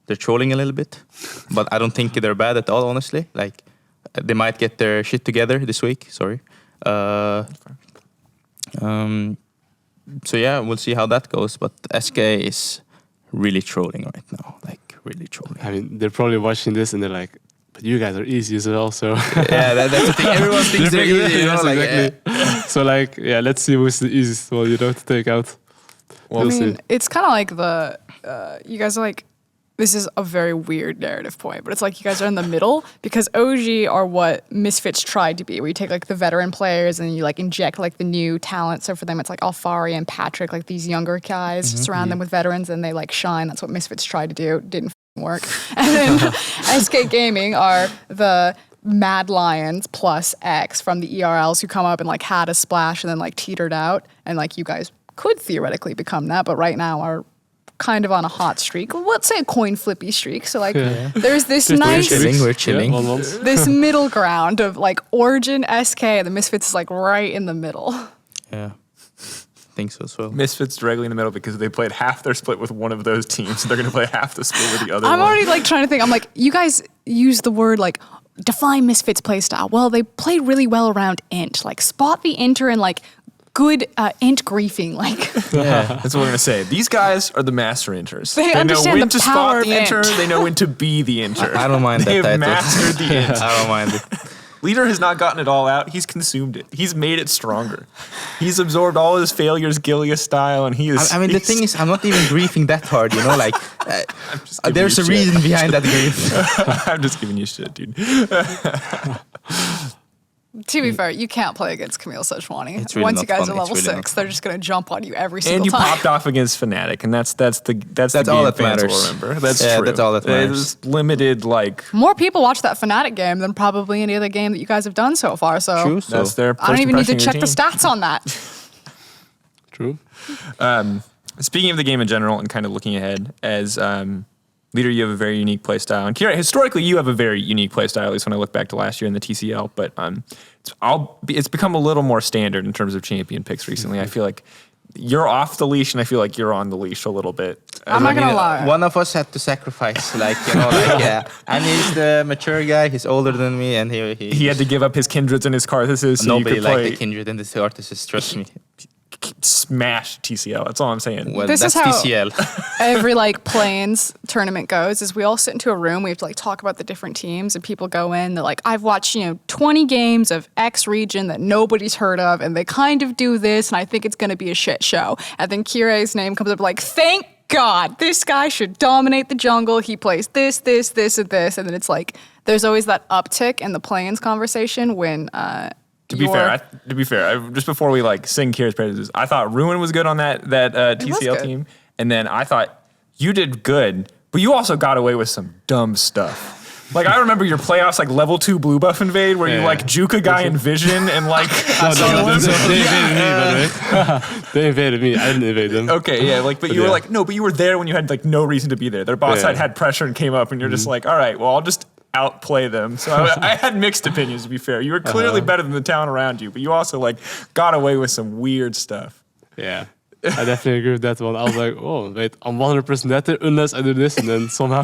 Speaker 3: they're trolling a little bit, but I don't think they're bad at all, honestly. Like, they might get their shit together this week. Sorry. So yeah, we'll see how that goes. But SK is really trolling right now. Like, really trolling.
Speaker 2: I mean, they're probably watching this and they're like, but you guys are easy as well, so...
Speaker 3: Yeah, that's the thing. Everyone thinks they're easy, you know?
Speaker 2: Yes,
Speaker 3: like,
Speaker 2: exactly. So, like, yeah, let's see who's the easiest one, you know, to take out.
Speaker 4: Well, I mean, it's kind of like you guys are like, this is a very weird narrative point, but it's like you guys are in the middle because OG are what Misfits tried to be, where you take like the veteran players and you like inject like the new talent. So for them, it's like EUphoria and Patrick, like these younger guys, surround them with veterans and they like shine. That's what Misfits tried to do. Didn't work. And then SK Gaming are the Mad Lions plus X from the ERLs who come up and like had a splash and then like teetered out. And like you guys could theoretically become that, but right now are kind of on a hot streak. Let's say a coin flippy streak. So like there's this nice
Speaker 3: we're chilling.
Speaker 4: this middle ground of like Origin, SK, and the Misfits is like right in the middle.
Speaker 3: Yeah. I think so as well.
Speaker 1: Misfits directly in the middle because they played half their split with one of those teams. They're going to play half the split with the other
Speaker 4: I'm
Speaker 1: one.
Speaker 4: already like trying to think. I'm like, you guys use the word like define Misfits playstyle. Well, they play really well around int. Like spot the inter and like good int griefing, like
Speaker 1: that's what we're gonna say. These guys are the master inters.
Speaker 4: They
Speaker 1: know
Speaker 4: understand
Speaker 1: when
Speaker 4: the
Speaker 1: to
Speaker 4: power
Speaker 1: spot the
Speaker 4: of
Speaker 1: inter.
Speaker 4: int.
Speaker 1: They know when to be the inter.
Speaker 3: I don't mind
Speaker 1: They've
Speaker 3: that title.
Speaker 1: mastered the int.
Speaker 3: I don't mind it.
Speaker 1: Leader has not gotten it all out. He's consumed it. He's made it stronger. He's absorbed all his failures, Gilia style, and he is.
Speaker 3: I mean, the thing is, I'm not even griefing that hard, you know. Like, there's a reason behind that grief.
Speaker 1: I'm just giving you shit, dude.
Speaker 4: To be fair, you can't play against Camille Sejuani.
Speaker 3: It's really
Speaker 4: Once
Speaker 3: not
Speaker 4: you guys
Speaker 3: fun.
Speaker 4: are level
Speaker 3: It's really
Speaker 4: 6,
Speaker 3: not
Speaker 4: they're just going to jump on you every single
Speaker 1: And you
Speaker 4: time.
Speaker 1: popped off against Fnatic, and that's the
Speaker 3: all
Speaker 1: game
Speaker 3: that
Speaker 1: fans
Speaker 3: matters.
Speaker 1: will remember. That's
Speaker 3: Yeah,
Speaker 1: true.
Speaker 3: that's all that matters.
Speaker 1: It's limited, like
Speaker 4: More people watch that Fnatic game than probably any other game that you guys have done so far. So
Speaker 3: True. So
Speaker 1: that's their.
Speaker 4: I don't
Speaker 1: first
Speaker 4: even need to
Speaker 1: impression
Speaker 4: check
Speaker 1: of
Speaker 4: the
Speaker 1: your team.
Speaker 4: stats on that.
Speaker 2: True.
Speaker 1: Speaking of the game in general and kind of looking ahead, as leader, you have a very unique play style. And Kirei, historically, you have a very unique play style, at least when I look back to last year in the TCL. But it's become a little more standard in terms of champion picks recently. I feel like you're off the leash, and I feel like you're on the leash a little bit.
Speaker 4: I'm not going to lie.
Speaker 3: One of us had to sacrifice, And he's the mature guy. He's older than me, and
Speaker 1: He had to give up his kindreds and his Karthuses so
Speaker 3: nobody
Speaker 1: you could play
Speaker 3: liked the kindred and the artists. Trust me.
Speaker 1: smash TCL. That's all I'm saying.
Speaker 3: Well,
Speaker 4: This
Speaker 3: that's
Speaker 4: is how-
Speaker 3: TCL.
Speaker 4: Every planes tournament goes is we all sit into a room, we have to talk about the different teams, and people go in, they're like, I've watched 20 games of X region that nobody's heard of, and they kind of do this, and I think it's going to be a shit show. And then Kirei's name comes up thank God, this guy should dominate the jungle. He plays this, and this, and then it's there's always that uptick in the planes conversation when
Speaker 1: To be fair, just before we sing Kira's praises, I thought Ruin was good on that TCL
Speaker 4: good.
Speaker 1: team, and then I thought you did good, but you also got away with some dumb stuff. I remember your playoffs, level 2 blue buff invade, where you juke a guy in vision and
Speaker 2: They invaded me, by the way. They invaded me. I didn't invade them.
Speaker 1: Okay, yeah, but you were but you were there when you had no reason to be there. Their bot side had pressure and came up, and you're just all right, well, I'll just outplay them. So I had mixed opinions, to be fair. You were clearly better than the town around you, but you also got away with some weird stuff.
Speaker 2: Yeah. I definitely agree with that one. I was like, oh, wait, I'm 100% better unless I do this, and then somehow.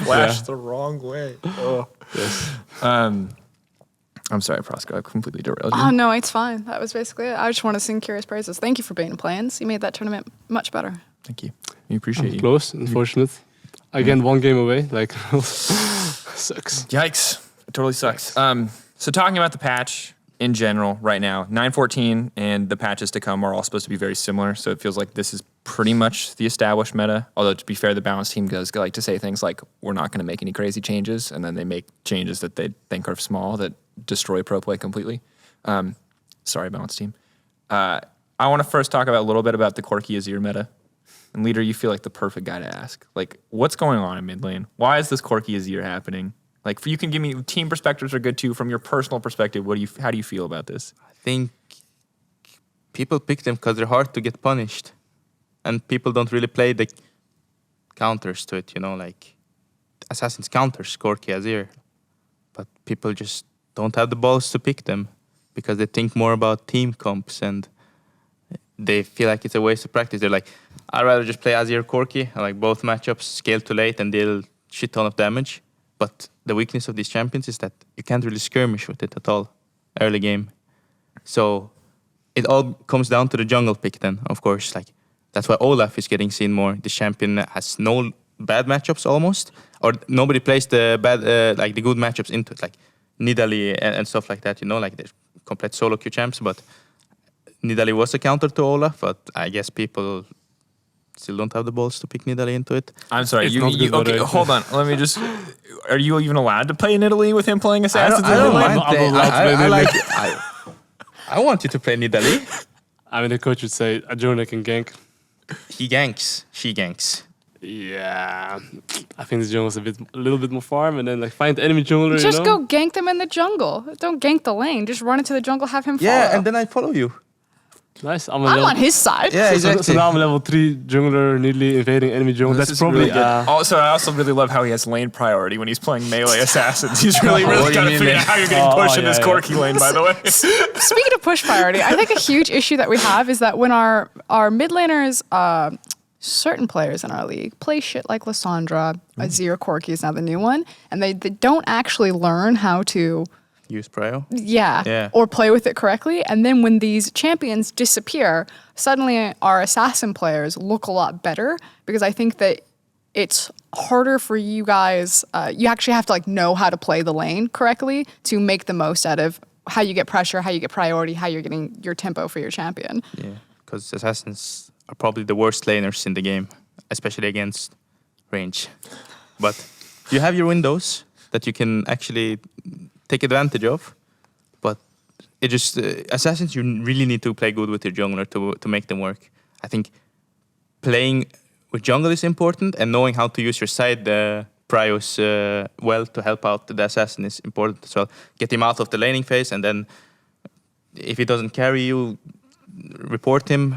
Speaker 1: Flashed the wrong way. Oh.
Speaker 2: Yes.
Speaker 1: I'm sorry, Frosk, I completely derailed you.
Speaker 4: Oh, no, it's fine. That was basically it. I just want to sing Kirei's praises. Thank you for being in plans. You made that tournament much better.
Speaker 1: Thank you. We appreciate you.
Speaker 2: Close, unfortunate. Again, one game away. Sucks.
Speaker 1: Yikes. It totally sucks. So talking about the patch in general right now, 9.14 and the patches to come are all supposed to be very similar. So it feels like this is pretty much the established meta. Although to be fair, the balance team does like to say things like, we're not going to make any crazy changes. And then they make changes that they think are small that destroy pro play completely. Sorry, balance team. I want to first talk about a little bit about the Corki Azir meta. And Leader, you feel like the perfect guy to ask. What's going on in mid lane? Why is this Corki Azir happening? You can give me team perspectives are good too. From your personal perspective, how do you feel about this?
Speaker 3: I think people pick them because they're hard to get punished. And people don't really play the counters to it, Assassin's counters, Corki, Azir. But people just don't have the balls to pick them because they think more about team comps and they feel like it's a waste of practice. They're like, I'd rather just play Azir, Corki. Both matchups scale too late and deal shit ton of damage. But the weakness of these champions is that you can't really skirmish with it at all early game. So it all comes down to the jungle pick then, of course. That's why Olaf is getting seen more. The champion has no bad matchups almost. Or nobody plays the bad, the good matchups into it. Nidalee and stuff like that, the complete solo queue champs. But Nidalee was a counter to Olaf, but I guess people still don't have the balls to pick Nidalee into it.
Speaker 1: I'm sorry.
Speaker 2: Okay,
Speaker 1: hold on. Let me just. Are you even allowed to play Nidalee with him playing Assassins?
Speaker 3: I don't mind.
Speaker 2: I'm allowed to play
Speaker 3: I want you to play Nidalee.
Speaker 2: I mean, the coach would say, a Jonah can gank.
Speaker 3: He ganks. She ganks.
Speaker 2: Yeah. I think the jungle was a little bit more farm, and then find the enemy jungler,
Speaker 4: Just go gank them in the jungle. Don't gank the lane. Just run into the jungle, have him follow.
Speaker 3: Yeah, and then I follow you.
Speaker 2: Nice.
Speaker 4: I'm on his side.
Speaker 3: Yeah, exactly.
Speaker 2: So now I'm level 3 jungler, nearly invading enemy jungle.
Speaker 1: This
Speaker 2: That's
Speaker 1: is really
Speaker 2: probably
Speaker 1: good. Also, I also really love how he has lane priority when he's playing melee assassins. He's really
Speaker 3: What do you
Speaker 1: got to
Speaker 3: mean,
Speaker 1: figure
Speaker 3: man?
Speaker 1: out how you're getting pushed in this
Speaker 2: yeah.
Speaker 1: Corki lane, by the way.
Speaker 4: Speaking of push priority, I think a huge issue that we have is that when our mid laners, certain players in our league play shit like Lissandra, Azir, Corki is now the new one, and they don't actually learn how to
Speaker 3: Use prio.
Speaker 4: Yeah. Or play with it correctly. And then when these champions disappear, suddenly our assassin players look a lot better because I think that it's harder for you guys. You actually have to know how to play the lane correctly to make the most out of how you get pressure, how you get priority, how you're getting your tempo for your champion.
Speaker 3: Yeah, because assassins are probably the worst laners in the game, especially against range. But you have your windows that you can actually take advantage of. it just assassins, you really need to play good with your jungler to make them work. I think playing with jungle is important, and knowing how to use your side prios well to help out the assassin is important as well. Get him out of the laning phase, and then if he doesn't carry you, report him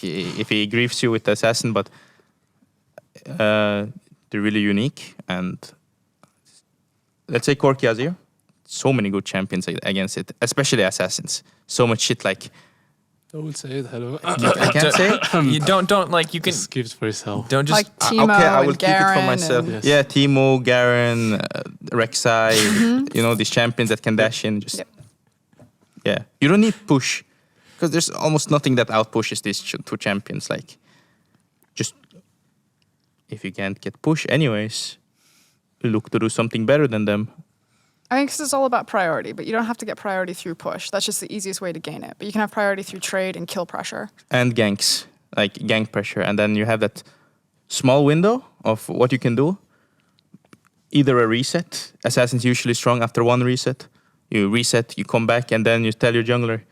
Speaker 3: if he grieves you with the assassin. But they're really unique, and let's say Corki Azir, so many good champions against it, especially assassins. So much shit like.
Speaker 2: Don't say it. Hello.
Speaker 3: I can't say it.
Speaker 1: You don't like you can
Speaker 2: Just keep it for yourself.
Speaker 1: don't just
Speaker 4: Like Teemo
Speaker 3: Okay, I will
Speaker 4: and
Speaker 3: keep it for
Speaker 4: Garen
Speaker 3: myself.
Speaker 4: and-
Speaker 2: Yes.
Speaker 3: Yeah, Teemo, Garen, Rek'Sai, these champions that can dash in. Just
Speaker 4: Yep.
Speaker 3: yeah, you don't need push because there's almost nothing that outpushes these two champions. Like, just if you can't get push anyways, look to do something better than them.
Speaker 4: I think this is all about priority, but you don't have to get priority through push. That's just the easiest way to gain it. But you can have priority through trade and kill pressure.
Speaker 3: And ganks, like gank pressure, and then you have that small window of what you can do. Either a reset. Assassin's usually strong after one reset. You reset, you come back, and then you tell your jungler,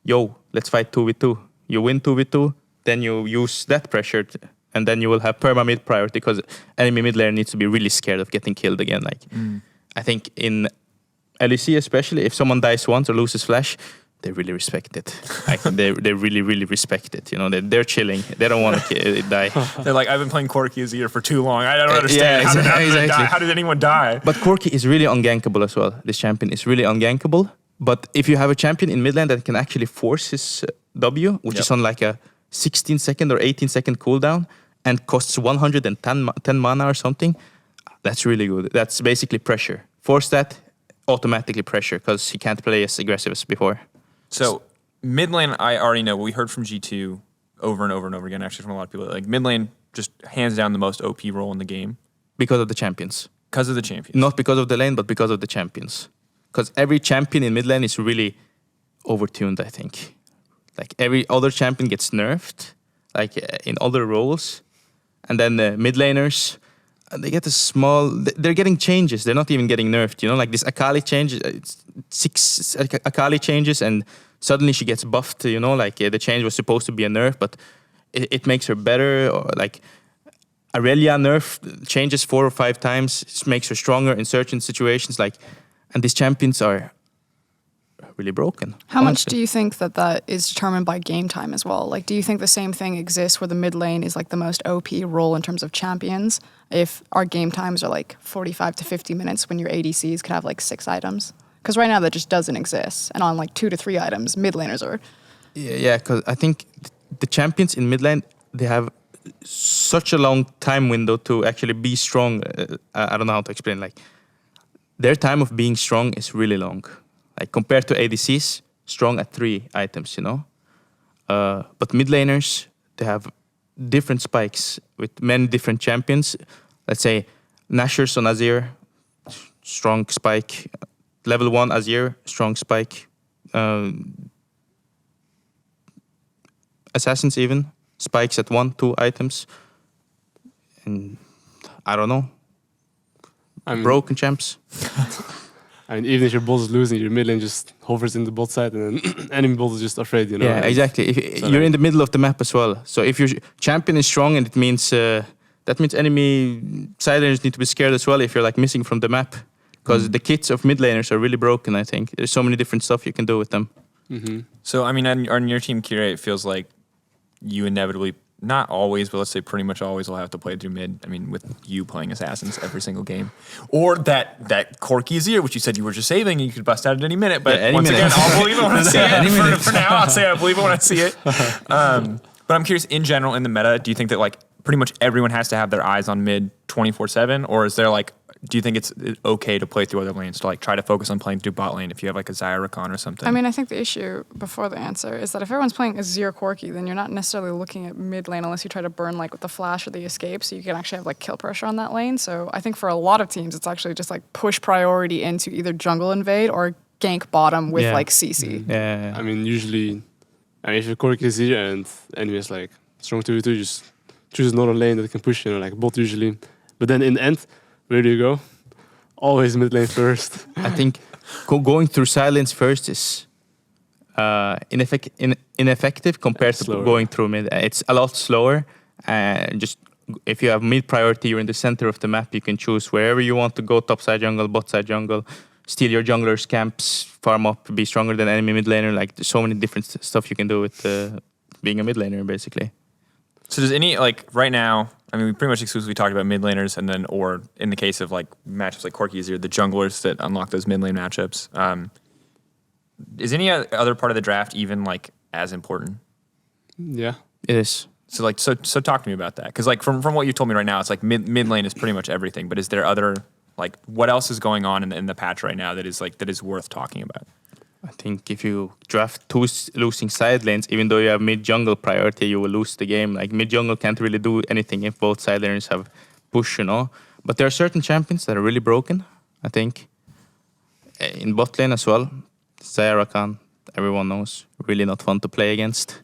Speaker 3: yo, let's fight 2v2. You win 2v2, then you use that pressure, and then you will have perma mid priority, because enemy mid laner needs to be really scared of getting killed again. Like, I think in LEC especially, if someone dies once or loses flash, they really respect it. Like, they really, really respect it. They're chilling. They don't want to die.
Speaker 1: they're like, I've been playing Corki Azir for too long. I don't understand.
Speaker 3: yeah, exactly.
Speaker 1: How did anyone die?
Speaker 3: But Corki is really ungankable as well. This champion is really ungankable. But if you have a champion in mid lane that can actually force his W, which is on like a 16-second or 18-second cooldown and costs 110 mana or something, that's really good. That's basically pressure. Force that, automatically pressure, because he can't play as aggressive as before.
Speaker 1: So mid lane, I already know. We heard from G2 over and over and over again, actually, from a lot of people. Like mid lane, just hands down the most OP role in the game
Speaker 3: Because of the champions.
Speaker 1: because of the champions.
Speaker 3: Not because of the lane, but because of the champions. Because every champion in mid lane is really overtuned, I think. Like every other champion gets nerfed, like in other roles. And then the mid laners, they get a small. They're getting changes. They're not even getting nerfed. Like this Akali change. It's 6 Akali changes, and suddenly she gets buffed. Like the change was supposed to be a nerf, but it makes her better. Or like Aurelia nerf changes 4 or 5 times. It makes her stronger in certain situations. Like, and these champions are really broken.
Speaker 4: How much do you think that is determined by game time as well? Like, do you think the same thing exists where the mid lane is like the most OP role in terms of champions? If our game times are like 45 to 50 minutes when your ADCs could have like 6 items? Because right now that just doesn't exist. And on like 2 to 3 items, mid laners are.
Speaker 3: Yeah, because I think the champions in mid lane, they have such a long time window to actually be strong. I don't know how to explain. Like, their time of being strong is really long. Like compared to ADCs, strong at 3 items, But mid laners, they have different spikes with many different champions. Let's say Nashor's on Azir, strong spike. Level 1 Azir, strong spike. Assassins even, spikes at 1, 2 items. And I don't know. Broken champs.
Speaker 2: I mean, even if your bot is losing, your mid lane just hovers in the bot side, and then enemy bot is just afraid,
Speaker 3: Yeah,
Speaker 2: and
Speaker 3: exactly. You're in the middle of the map as well. So if your champion is strong, and it means that means enemy side laners need to be scared as well if you're like missing from the map, because the kits of mid laners are really broken. I think there's so many different stuff you can do with them.
Speaker 2: Mm-hmm.
Speaker 1: So, I mean, on your team, Kirei, it feels like you inevitably, not always, but let's say pretty much always will have to play through mid. I mean, with you playing assassins every single game. Or that Corki Azir, which you said you were just saving and you could bust out at any minute. But
Speaker 3: Yeah, any
Speaker 1: once
Speaker 3: minute.
Speaker 1: again, I'll believe it when I see
Speaker 3: Any
Speaker 1: it.
Speaker 3: minute.
Speaker 1: For now, I'll say I believe it when I see it. But I'm curious, in general, in the meta, do you think that like pretty much everyone has to have their eyes on mid 24/7? Or is there like, do you think it's okay to play through other lanes, to like try to focus on playing through bot lane if you have like a Zyrakon or something?
Speaker 4: I mean, I think the issue before the answer is that if everyone's playing Azir Corki, then you're not necessarily looking at mid lane unless you try to burn like with the flash or the escape, so you can actually have like kill pressure on that lane. So I think for a lot of teams, it's actually just like push priority into either jungle invade or gank bottom with like CC.
Speaker 3: Yeah.
Speaker 2: I mean, usually, if your Corki is here and enemy is like strong 2v2, just choose another lane that can push, like bot usually. But then in the end, where do you go? Always mid lane first.
Speaker 3: I think going through silence first is ineffective compared to
Speaker 2: Slower.
Speaker 3: going through mid. It's a lot slower. Just if you have mid priority, you're in the center of the map. You can choose wherever you want to go: top side jungle, bot side jungle, steal your jungler's camps, farm up, be stronger than enemy mid laner. Like there's so many different stuff you can do with being a mid laner, basically.
Speaker 1: So does any, like, right now, I mean, we pretty much exclusively talked about mid laners, and then, or in the case of like matchups like Corki, Azir, the junglers that unlock those mid lane matchups. Is any other part of the draft even like as important?
Speaker 2: Yeah.
Speaker 3: It is.
Speaker 1: So like, so talk to me about that, because like from what you told me right now, it's like mid lane is pretty much everything. But is there other, like, what else is going on in the patch right now that is worth talking about?
Speaker 3: I think if you draft two losing side lanes, even though you have mid jungle priority, you will lose the game. Like mid jungle can't really do anything if both side laners have push, you know. But there are certain champions that are really broken. I think in bot lane as well, Zaira Khan, everyone knows, really not fun to play against.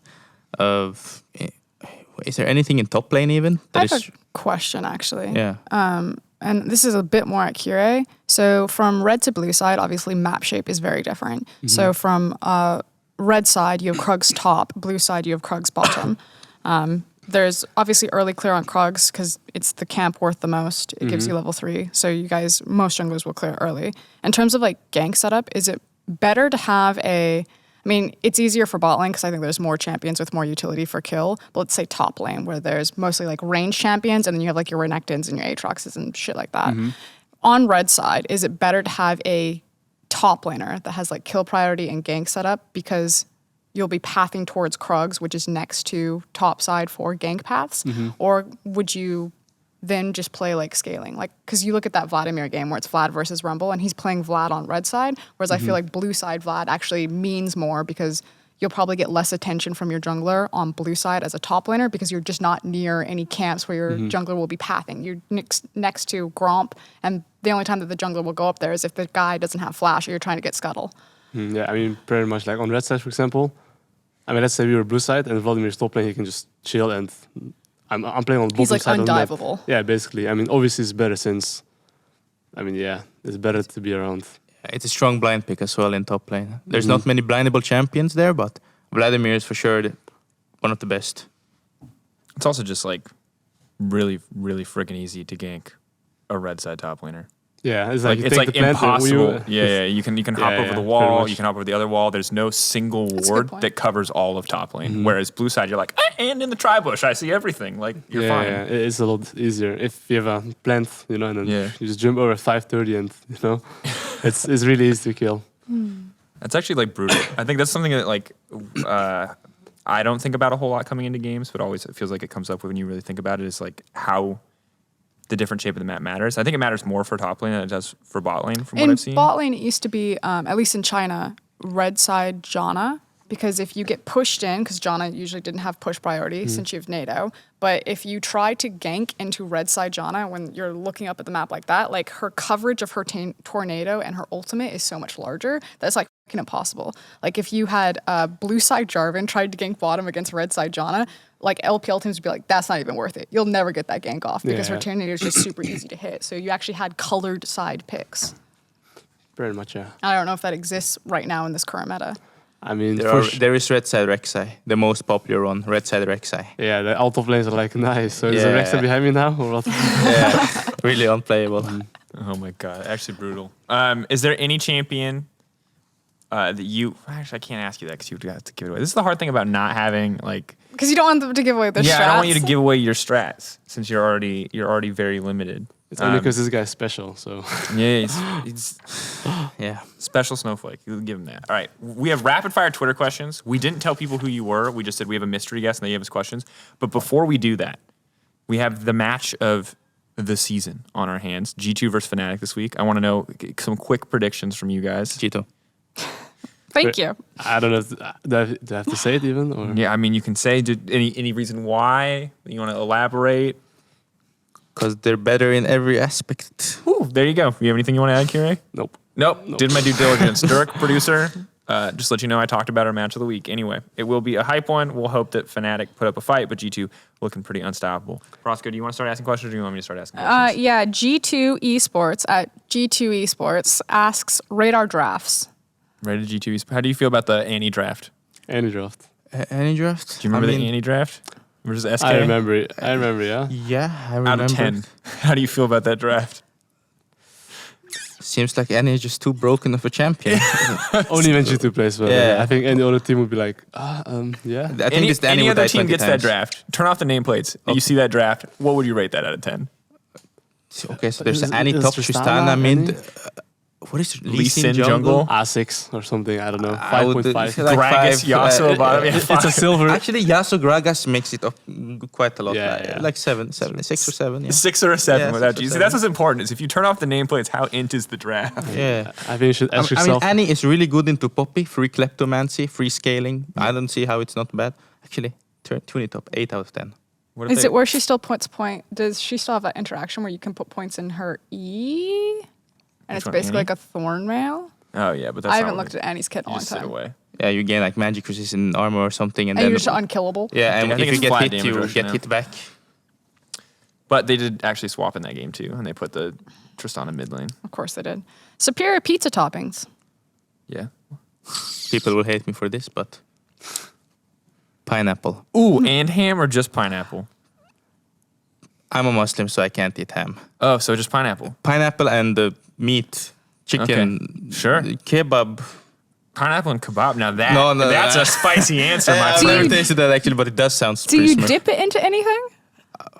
Speaker 3: Is there anything in top lane even?
Speaker 4: I have a question actually.
Speaker 3: Yeah.
Speaker 4: And this is a bit more at Kirei. So from red to blue side, obviously map shape is very different.
Speaker 3: Mm-hmm.
Speaker 4: So from red side, you have Krug's top. Blue side, you have Krug's bottom. There's obviously early clear on Krug's because it's the camp worth the most. It gives you level 3. So you guys, most junglers will clear early. In terms of like gank setup, is it better to have I mean, it's easier for bot lane because I think there's more champions with more utility for kill. But let's say top lane where there's mostly like range champions and then you have like your Renekton's and your Aatroxes and shit like that. On red side, is it better to have a top laner that has like kill priority and gank setup because you'll be pathing towards Krug's, which is next to top side for gank paths? Or would you then just play like scaling? Like, because you look at that Vladimir game where it's Vlad versus Rumble and he's playing Vlad on red side, whereas I feel like blue side Vlad actually means more because you'll probably get less attention from your jungler on blue side as a top laner because you're just not near any camps where your jungler will be pathing. You're next to Gromp, and the only time that the jungler will go up there is if the guy doesn't have flash or you're trying to get scuttle.
Speaker 2: Yeah, I mean, pretty much like on red side, for example. I mean, let's say we were blue side and Vladimir's top lane, he can just chill and I'm playing on bottom
Speaker 4: He's like
Speaker 2: side of the map.
Speaker 4: undiveable.
Speaker 2: Yeah, basically. I mean, obviously it's better since, I mean, yeah, it's better to be around.
Speaker 3: It's a strong blind pick as well in top lane. There's not many blindable champions there, but Vladimir is for sure one of the best.
Speaker 1: It's also just like really, really freaking easy to gank a red side top laner.
Speaker 2: Yeah, it's
Speaker 1: Like
Speaker 2: like,
Speaker 1: it's like impossible.
Speaker 2: You,
Speaker 1: You can hop
Speaker 2: Yeah,
Speaker 1: over
Speaker 2: yeah,
Speaker 1: the
Speaker 2: pretty
Speaker 1: wall.
Speaker 2: much.
Speaker 1: You can hop over the other wall. There's no single
Speaker 4: That's a good
Speaker 1: ward
Speaker 4: point.
Speaker 1: that covers all of top lane. Whereas blue side, you're like, and in the tri-bush, I see everything. Like you're fine.
Speaker 2: Yeah, it's a lot easier if you have a plant, you know, and then
Speaker 1: Yeah.
Speaker 2: you just jump over 5:30 and, you know, it's really easy to kill.
Speaker 1: That's actually like brutal. I think that's something that like I don't think about a whole lot coming into games, but always it feels like it comes up when you really think about it. Is like how the different shape of the map matters. I think it matters more for top lane than it does for bot lane from what
Speaker 4: In
Speaker 1: I've seen.
Speaker 4: bot lane, it used to be, at least in China, red side Janna. Because if you get pushed in, because Janna usually didn't have push priority since you have NATO, but if you try to gank into red side Janna when you're looking up at the map like that, like her coverage of her tornado and her ultimate is so much larger that's like fucking impossible. Like if you had blue side Jarvan tried to gank bottom against red side Janna, like LPL teams would be like, that's not even worth it. You'll never get that gank off because her
Speaker 2: Yeah.
Speaker 4: tornado is just super easy to hit. So you actually had colored side picks.
Speaker 2: Pretty much, yeah.
Speaker 4: I don't know if that exists right now in this current meta.
Speaker 2: I mean,
Speaker 3: There is red side Rek'Sai, the most popular one, red side Rek'Sai.
Speaker 2: yeah, the out of lanes are like nice. So is the
Speaker 3: Yeah.
Speaker 2: Rexa behind me now or what?
Speaker 3: Yeah, really unplayable.
Speaker 1: Oh my god, actually brutal. Is there any champion that you? Actually, I can't ask you that because you have to give it away. This is the hard thing about not having like.
Speaker 4: Because you don't want them to give away their
Speaker 1: Yeah,
Speaker 4: strats.
Speaker 1: I don't want you to give away your strats since you're already very limited.
Speaker 2: It's only because this guy's special, so.
Speaker 1: Yeah, he's
Speaker 3: Yeah.
Speaker 1: special snowflake. You'll give him that. All right, we have rapid fire Twitter questions. We didn't tell people who you were. We just said we have a mystery guest and they gave us questions. But before we do that, we have the match of the season on our hands. G2 versus Fnatic this week. I want to know some quick predictions from you guys.
Speaker 3: Cheeto.
Speaker 4: Thank you.
Speaker 2: I don't know. Do I have to say it even? Or?
Speaker 1: Yeah, I mean, you can say any reason why you want to elaborate.
Speaker 3: Because they're better in every aspect.
Speaker 1: Ooh, there you go. You have anything you want to add, Kirei?
Speaker 2: Nope.
Speaker 1: Nope. Did my due diligence. Dirk, producer, just let you know I talked about our match of the week. Anyway, it will be a hype one. We'll hope that Fnatic put up a fight, but G2 looking pretty unstoppable. Frosco, do you want to start asking questions or do you want me to start asking questions?
Speaker 4: Yeah, G2 Esports at G2 Esports asks radar drafts.
Speaker 1: Ready to G2. How do you feel about the Annie draft?
Speaker 2: Any draft.
Speaker 3: Any draft?
Speaker 1: Do you remember the Annie draft versus SK?
Speaker 2: I remember it. Yeah.
Speaker 3: Yeah, I remember.
Speaker 1: Out of 10, how do you feel about that draft?
Speaker 3: Seems like Annie is just too broken of a champion.
Speaker 2: Only when G2 plays well.
Speaker 3: Yeah.
Speaker 2: I think any other team would be like, yeah.
Speaker 3: I think it's
Speaker 1: Any
Speaker 3: would
Speaker 1: other
Speaker 3: die
Speaker 1: team
Speaker 3: 20
Speaker 1: gets that
Speaker 3: times.
Speaker 1: draft. Turn off the nameplates. You see that draft. What would you rate that out of 10?
Speaker 3: Okay, so there's
Speaker 2: Is-
Speaker 3: Annie
Speaker 2: is
Speaker 3: top,
Speaker 2: Tristana
Speaker 3: Tristana mid.
Speaker 2: Annie?
Speaker 3: What is it?
Speaker 1: Lee Sin jungle.
Speaker 2: A6 or something. I don't know.
Speaker 3: I would
Speaker 2: 5.5.
Speaker 3: say like
Speaker 1: Gragas,
Speaker 3: 5,
Speaker 1: Yasuo bottom. Yeah,
Speaker 2: It's a silver.
Speaker 3: Actually, Yasuo Gragas makes it up quite a lot.
Speaker 2: Yeah.
Speaker 3: Like 7, 6 or 7. Yeah.
Speaker 1: 6 or a 7
Speaker 3: Yeah,
Speaker 1: without
Speaker 3: 6 or
Speaker 1: you. See,
Speaker 3: 7.
Speaker 1: that's what's important. Is if you turn off the nameplates, how int is the draft?
Speaker 3: Yeah.
Speaker 2: I think you should ask
Speaker 3: I mean,
Speaker 2: yourself.
Speaker 3: Annie is really good into Poppy, free kleptomancy, free scaling. I don't see how it's not bad. Actually, tune it up, 8 out of 10.
Speaker 1: What if
Speaker 4: Is
Speaker 1: they-
Speaker 4: it where she still puts point? Does she still have that interaction where you can put points in her E? And
Speaker 1: Which
Speaker 4: it's
Speaker 1: one,
Speaker 4: basically
Speaker 1: Annie?
Speaker 4: like a thorn mail.
Speaker 1: Oh yeah, but that's
Speaker 4: I
Speaker 1: not
Speaker 4: haven't
Speaker 1: what
Speaker 4: looked at Annie's kit in a
Speaker 1: you
Speaker 4: long
Speaker 1: just sit
Speaker 4: time.
Speaker 1: away.
Speaker 3: Yeah, you gain like magic resistant armor or something, and
Speaker 4: And
Speaker 3: then
Speaker 4: you're just unkillable.
Speaker 3: yeah,
Speaker 1: I
Speaker 3: and
Speaker 1: think
Speaker 3: if you
Speaker 1: it's
Speaker 3: get
Speaker 1: flat
Speaker 3: hit,
Speaker 1: damage
Speaker 3: you
Speaker 1: rush
Speaker 3: get
Speaker 1: now.
Speaker 3: hit back.
Speaker 1: But they did actually swap in that game too, and they put the Tristana mid lane.
Speaker 4: Of course they did. Superior pizza toppings.
Speaker 1: Yeah.
Speaker 3: People will hate me for this, but pineapple.
Speaker 1: Ooh, and ham or just pineapple?
Speaker 3: I'm a Muslim, so I can't eat ham.
Speaker 1: Oh, so just pineapple.
Speaker 3: Pineapple and meat, chicken,
Speaker 1: Okay. Sure.
Speaker 3: kebab.
Speaker 1: Pineapple and kebab. Now that
Speaker 3: No,
Speaker 1: that's a spicy answer, my
Speaker 3: I've
Speaker 1: friend.
Speaker 3: never tasted that actually, but it does sound
Speaker 4: Do
Speaker 3: pretty
Speaker 4: you
Speaker 3: smart.
Speaker 4: dip it into anything?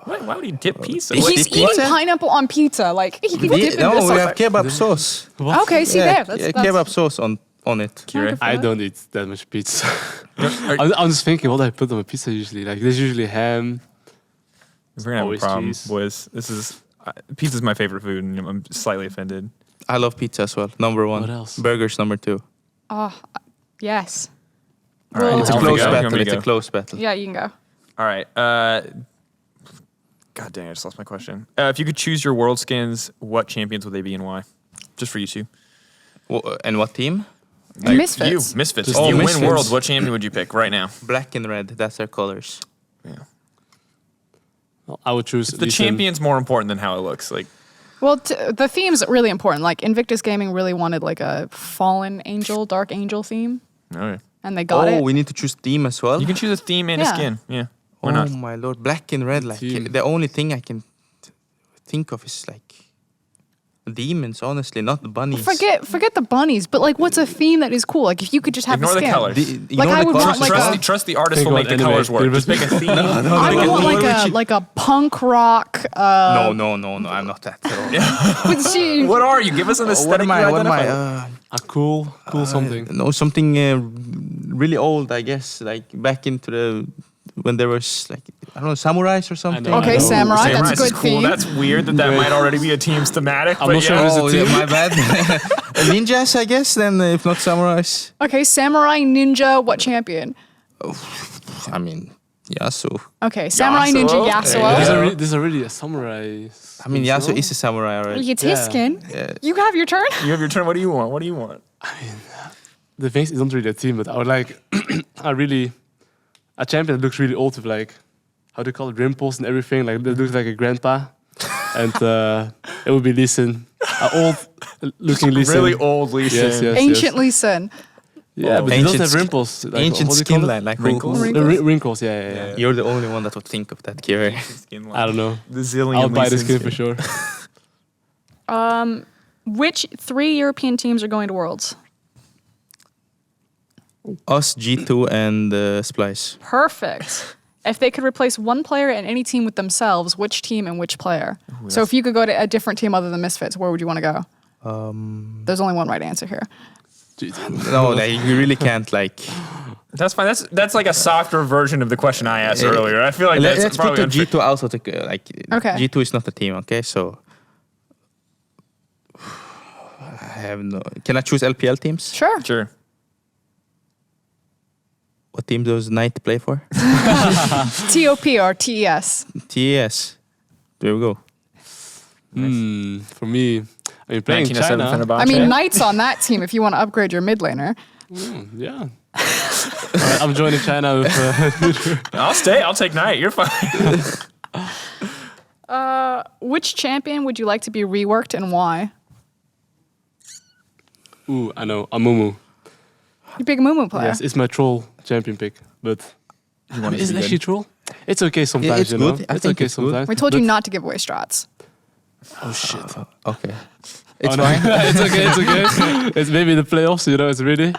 Speaker 1: Why would he dip pizza?
Speaker 3: What,
Speaker 4: He's
Speaker 3: dip
Speaker 4: eating
Speaker 3: pizza?
Speaker 4: pineapple on pizza. Like he can
Speaker 3: We-
Speaker 4: dip into
Speaker 3: no, we
Speaker 4: something.
Speaker 3: have kebab sauce.
Speaker 4: Okay, see
Speaker 3: yeah,
Speaker 4: there.
Speaker 3: yeah, kebab sauce on it.
Speaker 1: Kirei?
Speaker 2: I don't eat that much pizza. I'm just thinking what I put on a pizza usually. Like there's usually ham.
Speaker 1: We're gonna have a
Speaker 2: Always
Speaker 1: problem,
Speaker 2: cheese.
Speaker 1: boys. This is pizza's my favorite food, and I'm slightly offended.
Speaker 3: I love pizza as well. Number 1.
Speaker 2: What else?
Speaker 3: Burgers number 2.
Speaker 4: Oh, yes.
Speaker 1: All right,
Speaker 4: Well,
Speaker 3: It's a
Speaker 1: You want me
Speaker 3: close
Speaker 1: to go? You want
Speaker 3: battle.
Speaker 1: me to
Speaker 3: It's a
Speaker 1: go?
Speaker 3: close battle.
Speaker 4: yeah, you can go.
Speaker 1: All right. God dang, I just lost my question. If you could choose your world skins, what champions would they be and why? Just for you two.
Speaker 3: And what team?
Speaker 4: Misfits.
Speaker 1: You, Misfits.
Speaker 2: Just
Speaker 1: If you
Speaker 3: Misfits.
Speaker 1: win world, what champion would you pick right now?
Speaker 3: Black and red. That's their colors.
Speaker 1: Yeah.
Speaker 2: I would choose
Speaker 1: The
Speaker 2: Lee Sin.
Speaker 1: champion's more important than how it looks. Like,
Speaker 4: Well, the theme's really important. Like Invictus Gaming really wanted like a fallen angel, dark angel theme,
Speaker 1: okay.
Speaker 4: and they got
Speaker 3: oh,
Speaker 4: it.
Speaker 3: we need to choose theme as well.
Speaker 1: You can choose a theme and a
Speaker 4: Yeah.
Speaker 1: skin. Yeah. Why
Speaker 3: Oh
Speaker 1: not?
Speaker 3: my lord, black and red. Like
Speaker 2: Team.
Speaker 3: the only thing I can think of is like demons. Honestly, not the bunnies.
Speaker 4: Forget the bunnies, but like, what's a theme that is cool? Like, if you could just have
Speaker 1: Ignore
Speaker 4: a
Speaker 1: the
Speaker 4: skin.
Speaker 1: colors.
Speaker 3: Ignore
Speaker 4: I
Speaker 3: the
Speaker 4: would want,
Speaker 3: colors.
Speaker 4: like,
Speaker 1: trust,
Speaker 4: a-
Speaker 1: trust the artist
Speaker 2: Think
Speaker 1: will
Speaker 2: about
Speaker 1: make the
Speaker 2: anime.
Speaker 1: colors work. Just make a theme.
Speaker 4: I would want like a punk rock.
Speaker 3: No, I'm not that at all.
Speaker 4: With she,
Speaker 1: What are you? Give us an
Speaker 3: What
Speaker 1: aesthetic.
Speaker 3: am I?
Speaker 1: you
Speaker 3: What am
Speaker 1: identify.
Speaker 3: I?
Speaker 2: A cool something.
Speaker 3: No, something really old, I guess. Like back into the when there was like I don't know samurais or something.
Speaker 2: know,
Speaker 4: Okay,
Speaker 2: I know.
Speaker 4: samurai. That's a
Speaker 1: Samurais is
Speaker 4: good
Speaker 1: cool.
Speaker 4: theme.
Speaker 1: That's weird that might already be a team's thematic.
Speaker 2: I'm
Speaker 1: but
Speaker 2: not sure
Speaker 1: yeah.
Speaker 2: who's the
Speaker 3: Oh, yeah,
Speaker 2: team.
Speaker 3: my bad. Ninjas, I guess. Then if not samurais,
Speaker 4: Okay, samurai ninja. What champion?
Speaker 3: I mean Yasuo.
Speaker 4: Okay, samurai
Speaker 1: Yasuo?
Speaker 4: ninja
Speaker 1: Yeah.
Speaker 4: Yasuo.
Speaker 2: This is already a samurai.
Speaker 3: I mean Yasuo is a samurai already.
Speaker 4: It's his
Speaker 2: Yeah.
Speaker 4: skin.
Speaker 3: Yeah.
Speaker 4: You have your turn.
Speaker 1: You have your turn. What do you want? What do you want?
Speaker 2: The face isn't really a team, but I would like a champion that looks really old with like how do you call it, rimples and everything. Like that looks like a grandpa, and it would be Lee Sin, an old looking Lee Sin.
Speaker 1: Really old Lee Sin.
Speaker 2: Yes, yes.
Speaker 4: Ancient Lee Sin.
Speaker 2: Yeah,
Speaker 1: Oh.
Speaker 2: but he doesn't
Speaker 3: Ancient
Speaker 2: have
Speaker 3: sk-
Speaker 2: rimples. Like,
Speaker 3: Ancient
Speaker 2: what do you call
Speaker 3: skin
Speaker 2: it?
Speaker 3: line, like
Speaker 1: Wrinkles?
Speaker 3: wrinkles.
Speaker 2: Wrinkles, yeah.
Speaker 3: You're the only one that would think of that, Kirei.
Speaker 2: I don't know.
Speaker 1: The zillion
Speaker 2: I'll buy
Speaker 1: Lee
Speaker 2: the
Speaker 1: Sin
Speaker 2: skin for sure.
Speaker 4: Which 3 European teams are going to Worlds?
Speaker 3: Us, G2, and Splice.
Speaker 4: Perfect. If they could replace one player in any team with themselves, which team and which player? So if you could go to a different team other than Misfits, where would you want to go? There's only one right answer here.
Speaker 3: No, like, you really can't like.
Speaker 1: That's fine. That's like a softer version of the question I asked earlier. I feel like that's
Speaker 3: Let's put
Speaker 1: probably
Speaker 3: the
Speaker 1: unfair.
Speaker 3: G2 out of the like.
Speaker 4: Okay.
Speaker 3: G2 is not a team, okay? So I have no. Can I choose LPL teams?
Speaker 4: Sure.
Speaker 1: Sure.
Speaker 3: What team does Knight play for?
Speaker 4: TOP or TES.
Speaker 3: TES. There we go.
Speaker 2: For me, I mean, playing
Speaker 1: 1907
Speaker 2: China.
Speaker 1: Fenerbahce.
Speaker 4: I mean, Knight's on that team if you want to upgrade your mid laner.
Speaker 2: Yeah. Alright, I'm joining China with.
Speaker 1: I'll stay. I'll take Knight. You're fine.
Speaker 4: Which champion would you like to be reworked and why?
Speaker 2: Ooh, I know, Amumu.
Speaker 4: You're a big Moo player.
Speaker 2: Yes, it's my troll champion pick, but
Speaker 1: You want
Speaker 2: is it actually troll? It's okay sometimes,
Speaker 3: it's
Speaker 2: you know.
Speaker 3: good. I
Speaker 2: It's
Speaker 3: think
Speaker 2: okay
Speaker 3: it's good.
Speaker 2: sometimes.
Speaker 4: We told you
Speaker 2: but-
Speaker 4: not to give away strats.
Speaker 2: Oh shit.
Speaker 3: Okay. It's
Speaker 2: Oh, no.
Speaker 3: fine.
Speaker 2: It's okay. It's okay. It's maybe the playoffs, you know. It's really,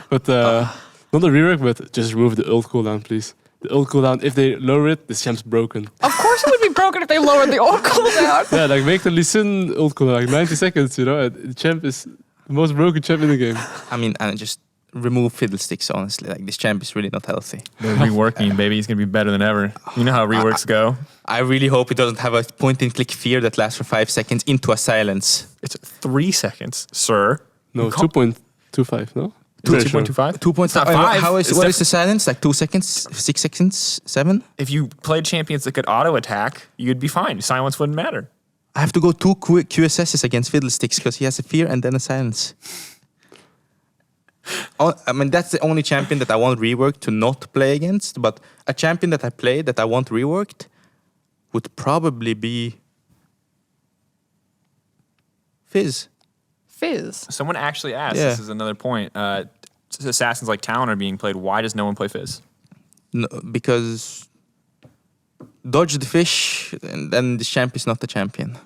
Speaker 2: but not a rework, but just remove the ult cooldown, please. The ult cooldown. If they lower it, the champ's broken.
Speaker 4: Of course it would be broken if they lowered the ult cooldown.
Speaker 2: Yeah, like make the Lee Sin ult cooldown like 90 seconds, you know. And the champ is the most broken champ in the game.
Speaker 3: I mean, and just remove fiddlesticks, honestly. Like, this champ is really not healthy.
Speaker 1: They're reworking, baby. He's gonna be better than ever. You know how reworks go.
Speaker 3: I really hope it doesn't have a point-and-click fear that lasts for 5 seconds into a silence.
Speaker 1: It's 3 seconds, sir.
Speaker 2: No,
Speaker 1: You can't-
Speaker 2: 2.25, no? Pretty sure.
Speaker 1: 2.25?
Speaker 3: 2.5.
Speaker 1: not 5.
Speaker 3: How is,
Speaker 1: It's
Speaker 3: what is the silence? Like 2 seconds? 6 seconds? 7?
Speaker 1: If you played champions that could auto attack, you'd be fine. Silence wouldn't matter.
Speaker 3: I have to go 2 QSSs against fiddlesticks because he has a fear and then a silence. I mean, that's the only champion that I want reworked to not play against. But a champion that I played that I want reworked would probably be Fizz.
Speaker 4: Fizz.
Speaker 1: Someone actually asked,
Speaker 3: Yeah.
Speaker 1: this is another point. Assassins like Talon are being played. Why does no one play Fizz?
Speaker 3: No, because dodge the fish and then the champ is not the champion.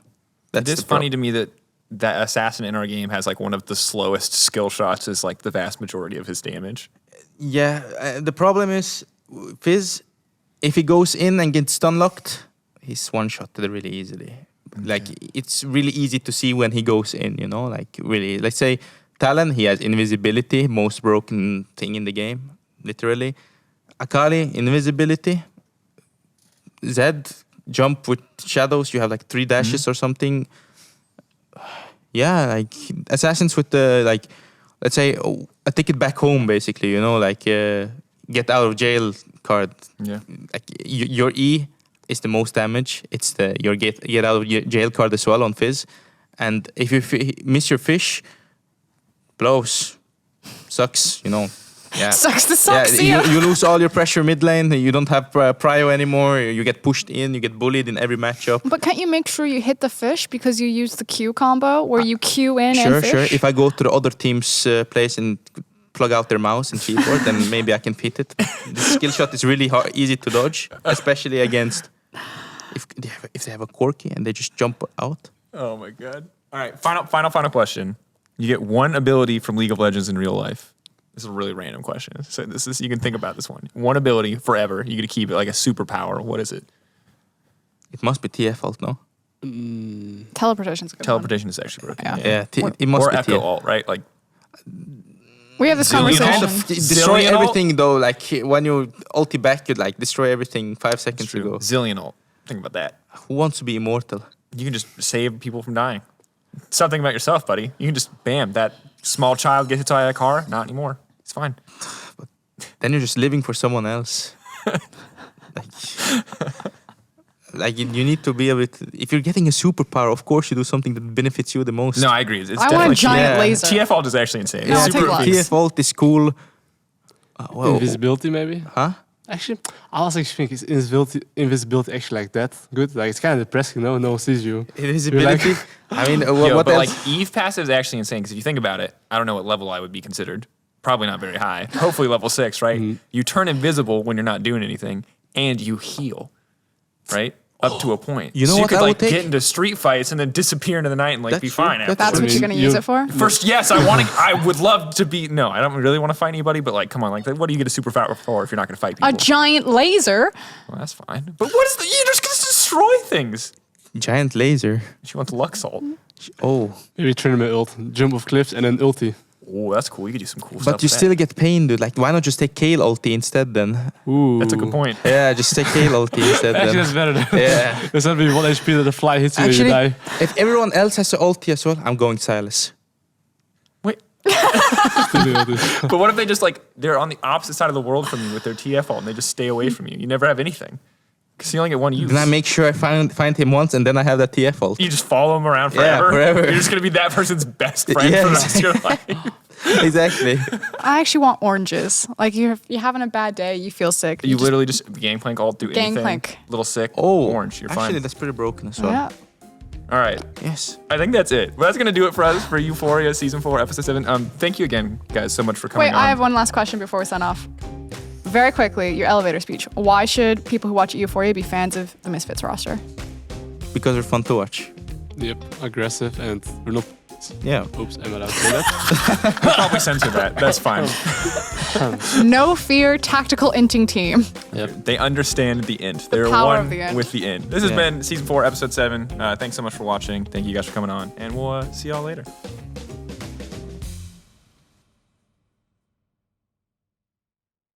Speaker 3: That's
Speaker 1: It is funny to me that that assassin in our game has like one of the slowest skill shots is like the vast majority of his damage.
Speaker 3: Yeah, the problem is Fizz, if he goes in and gets stun locked, he's one-shotted really easily. Like, it's really easy to see when he goes in, you know? Like, really, let's say Talon, he has invisibility, most broken thing in the game, literally. Akali, invisibility. Zed, jump with shadows, you have like 3 dashes or something. Yeah, like, assassins with the, like, let's say, a ticket back home, basically, you know? Like, get out of jail card.
Speaker 1: Yeah.
Speaker 3: Like, your E is the most damage. It's the your get out of jail card as well on Fizz. And if you miss your fish, blows. Sucks, you know. Yeah.
Speaker 4: Sucks to suck. See
Speaker 3: you,
Speaker 4: ya.
Speaker 3: you lose all your pressure mid lane. You don't have prio anymore. You get pushed in. You get bullied in every matchup.
Speaker 4: But can't you make sure you hit the fish because you use the Q combo where you Q in
Speaker 3: Sure,
Speaker 4: and fish?
Speaker 3: sure. If I go to the other team's place and plug out their mouse and keyboard, then maybe I can fit it. The skill shot is really easy to dodge, especially against if they have a Corki and they just jump out.
Speaker 1: Oh my god. All right, final question. You get one ability from League of Legends in real life. This is a really random question. So this is, you can think about this one. One ability forever. You get to keep it like a superpower. What is it?
Speaker 3: It must be TF ult, no?
Speaker 4: Teleportation's a good
Speaker 1: Teleportation is actually broken.
Speaker 4: Yeah.
Speaker 3: Yeah, it must
Speaker 1: Or
Speaker 3: be
Speaker 1: Echo
Speaker 3: TF.
Speaker 1: ult, right? Like
Speaker 4: one. We have this
Speaker 1: Zillion
Speaker 3: You
Speaker 4: conversation.
Speaker 3: kind of destroy
Speaker 1: Zillion ult?
Speaker 3: everything though. Like when you ulti back, you like destroy everything 5 seconds ago.
Speaker 1: Zillion ult. Think about that.
Speaker 3: Who wants to be immortal?
Speaker 1: You can just save people from dying. Stop thinking about yourself, buddy. You can just, bam, that small child gets hit by a car. Not anymore. It's fine.
Speaker 3: Then you're just living for someone else. like you need to be able to, if you're getting a superpower, of course you do something that benefits you the most.
Speaker 1: No, I agree. It's
Speaker 4: I want a
Speaker 1: definitely
Speaker 4: giant
Speaker 3: yeah.
Speaker 4: laser.
Speaker 1: TF ult is actually insane.
Speaker 4: No, I'll
Speaker 1: It's
Speaker 4: take lots.
Speaker 3: TF ult is cool. Well,
Speaker 2: Invisibility, maybe?
Speaker 3: huh?
Speaker 2: Actually, I also think is invisibility actually like that good? Like, it's kind of depressing, no? No one sees you.
Speaker 3: Invisibility.
Speaker 2: Like-
Speaker 3: I mean,
Speaker 1: Yo,
Speaker 3: what
Speaker 1: but
Speaker 3: else?
Speaker 1: like Eve passive is actually insane because if you think about it, I don't know what level I would be considered. Probably not very high. Hopefully level 6, right? You turn invisible when you're not doing anything, and you heal, right? Up to a point.
Speaker 3: You know
Speaker 1: so
Speaker 3: what
Speaker 1: you
Speaker 3: I
Speaker 1: could
Speaker 3: would
Speaker 1: like
Speaker 3: take?
Speaker 1: get into street fights and then disappear into the night and like
Speaker 3: That's
Speaker 1: be
Speaker 3: true.
Speaker 1: fine after.
Speaker 4: That's what
Speaker 2: I
Speaker 4: you're
Speaker 2: mean,
Speaker 4: going to use
Speaker 2: you-
Speaker 4: it for?
Speaker 1: First, yes, I would love to be. No, I don't really want to fight anybody, but like, come on, like, what do you get a superpower for if you're not going to fight people?
Speaker 4: A giant laser?
Speaker 1: Well, that's fine. But what is you're just going to destroy things.
Speaker 3: Giant laser.
Speaker 1: She wants Lux ult.
Speaker 3: Oh,
Speaker 2: Maybe tournament ult, jump off cliffs and then ulti.
Speaker 1: Oh, that's cool. You could do some cool stuff.
Speaker 3: but you
Speaker 1: with
Speaker 3: still
Speaker 1: that.
Speaker 3: get pain, dude. Like, why not just take Kale ulti instead then?
Speaker 2: Ooh.
Speaker 1: That's a good point.
Speaker 3: Yeah, just take Kale ulti instead
Speaker 2: Actually, that's
Speaker 3: then.
Speaker 2: better.
Speaker 3: Yeah.
Speaker 2: There's not be 1 HP that the fly hits you
Speaker 3: Actually,
Speaker 2: and you die.
Speaker 3: if everyone else has an ulti as well, I'm going Silas.
Speaker 1: Wait,
Speaker 2: Still do this.
Speaker 1: but what if they just like they're on the opposite side of the world from you with their TF ult and they just stay away from you? You never have anything because you only get one use.
Speaker 3: Then I make sure I find him once, and then I have that TF ult.
Speaker 1: You just follow him around
Speaker 3: Yeah,
Speaker 1: forever.
Speaker 3: forever.
Speaker 1: You're just gonna be that person's best friend
Speaker 3: Yeah,
Speaker 1: for the rest of your life.
Speaker 3: Exactly.
Speaker 4: I actually want oranges. Like you're having a bad day, you feel sick.
Speaker 1: You literally just gangplank all through anything.
Speaker 4: Gangplank.
Speaker 1: Little sick.
Speaker 3: Oh,
Speaker 1: orange. You're
Speaker 3: actually,
Speaker 1: fine.
Speaker 3: that's pretty broken as well.
Speaker 4: Yeah.
Speaker 1: All right.
Speaker 3: Yes.
Speaker 1: I think that's it. Well, that's going to do it for us for Euphoria Season 4, Episode 7. Thank you again, guys, so much for coming on.
Speaker 4: Wait, I have one last question before we sign off. Very quickly, your elevator speech. Why should people who watch Euphoria be fans of the Misfits roster?
Speaker 3: Because they're fun to watch.
Speaker 2: Yep, aggressive and we're not.
Speaker 3: Yeah.
Speaker 2: Oops, am I allowed to say that?
Speaker 1: We'll probably censor that. That's fine.
Speaker 4: No fear, tactical inting team.
Speaker 2: Yep.
Speaker 1: They understand the int. They're
Speaker 4: power
Speaker 1: one
Speaker 4: of the int.
Speaker 1: with the int. This has been Season 4, Episode 7. Thanks so much for watching. Thank you guys for coming on. And we'll see y'all later.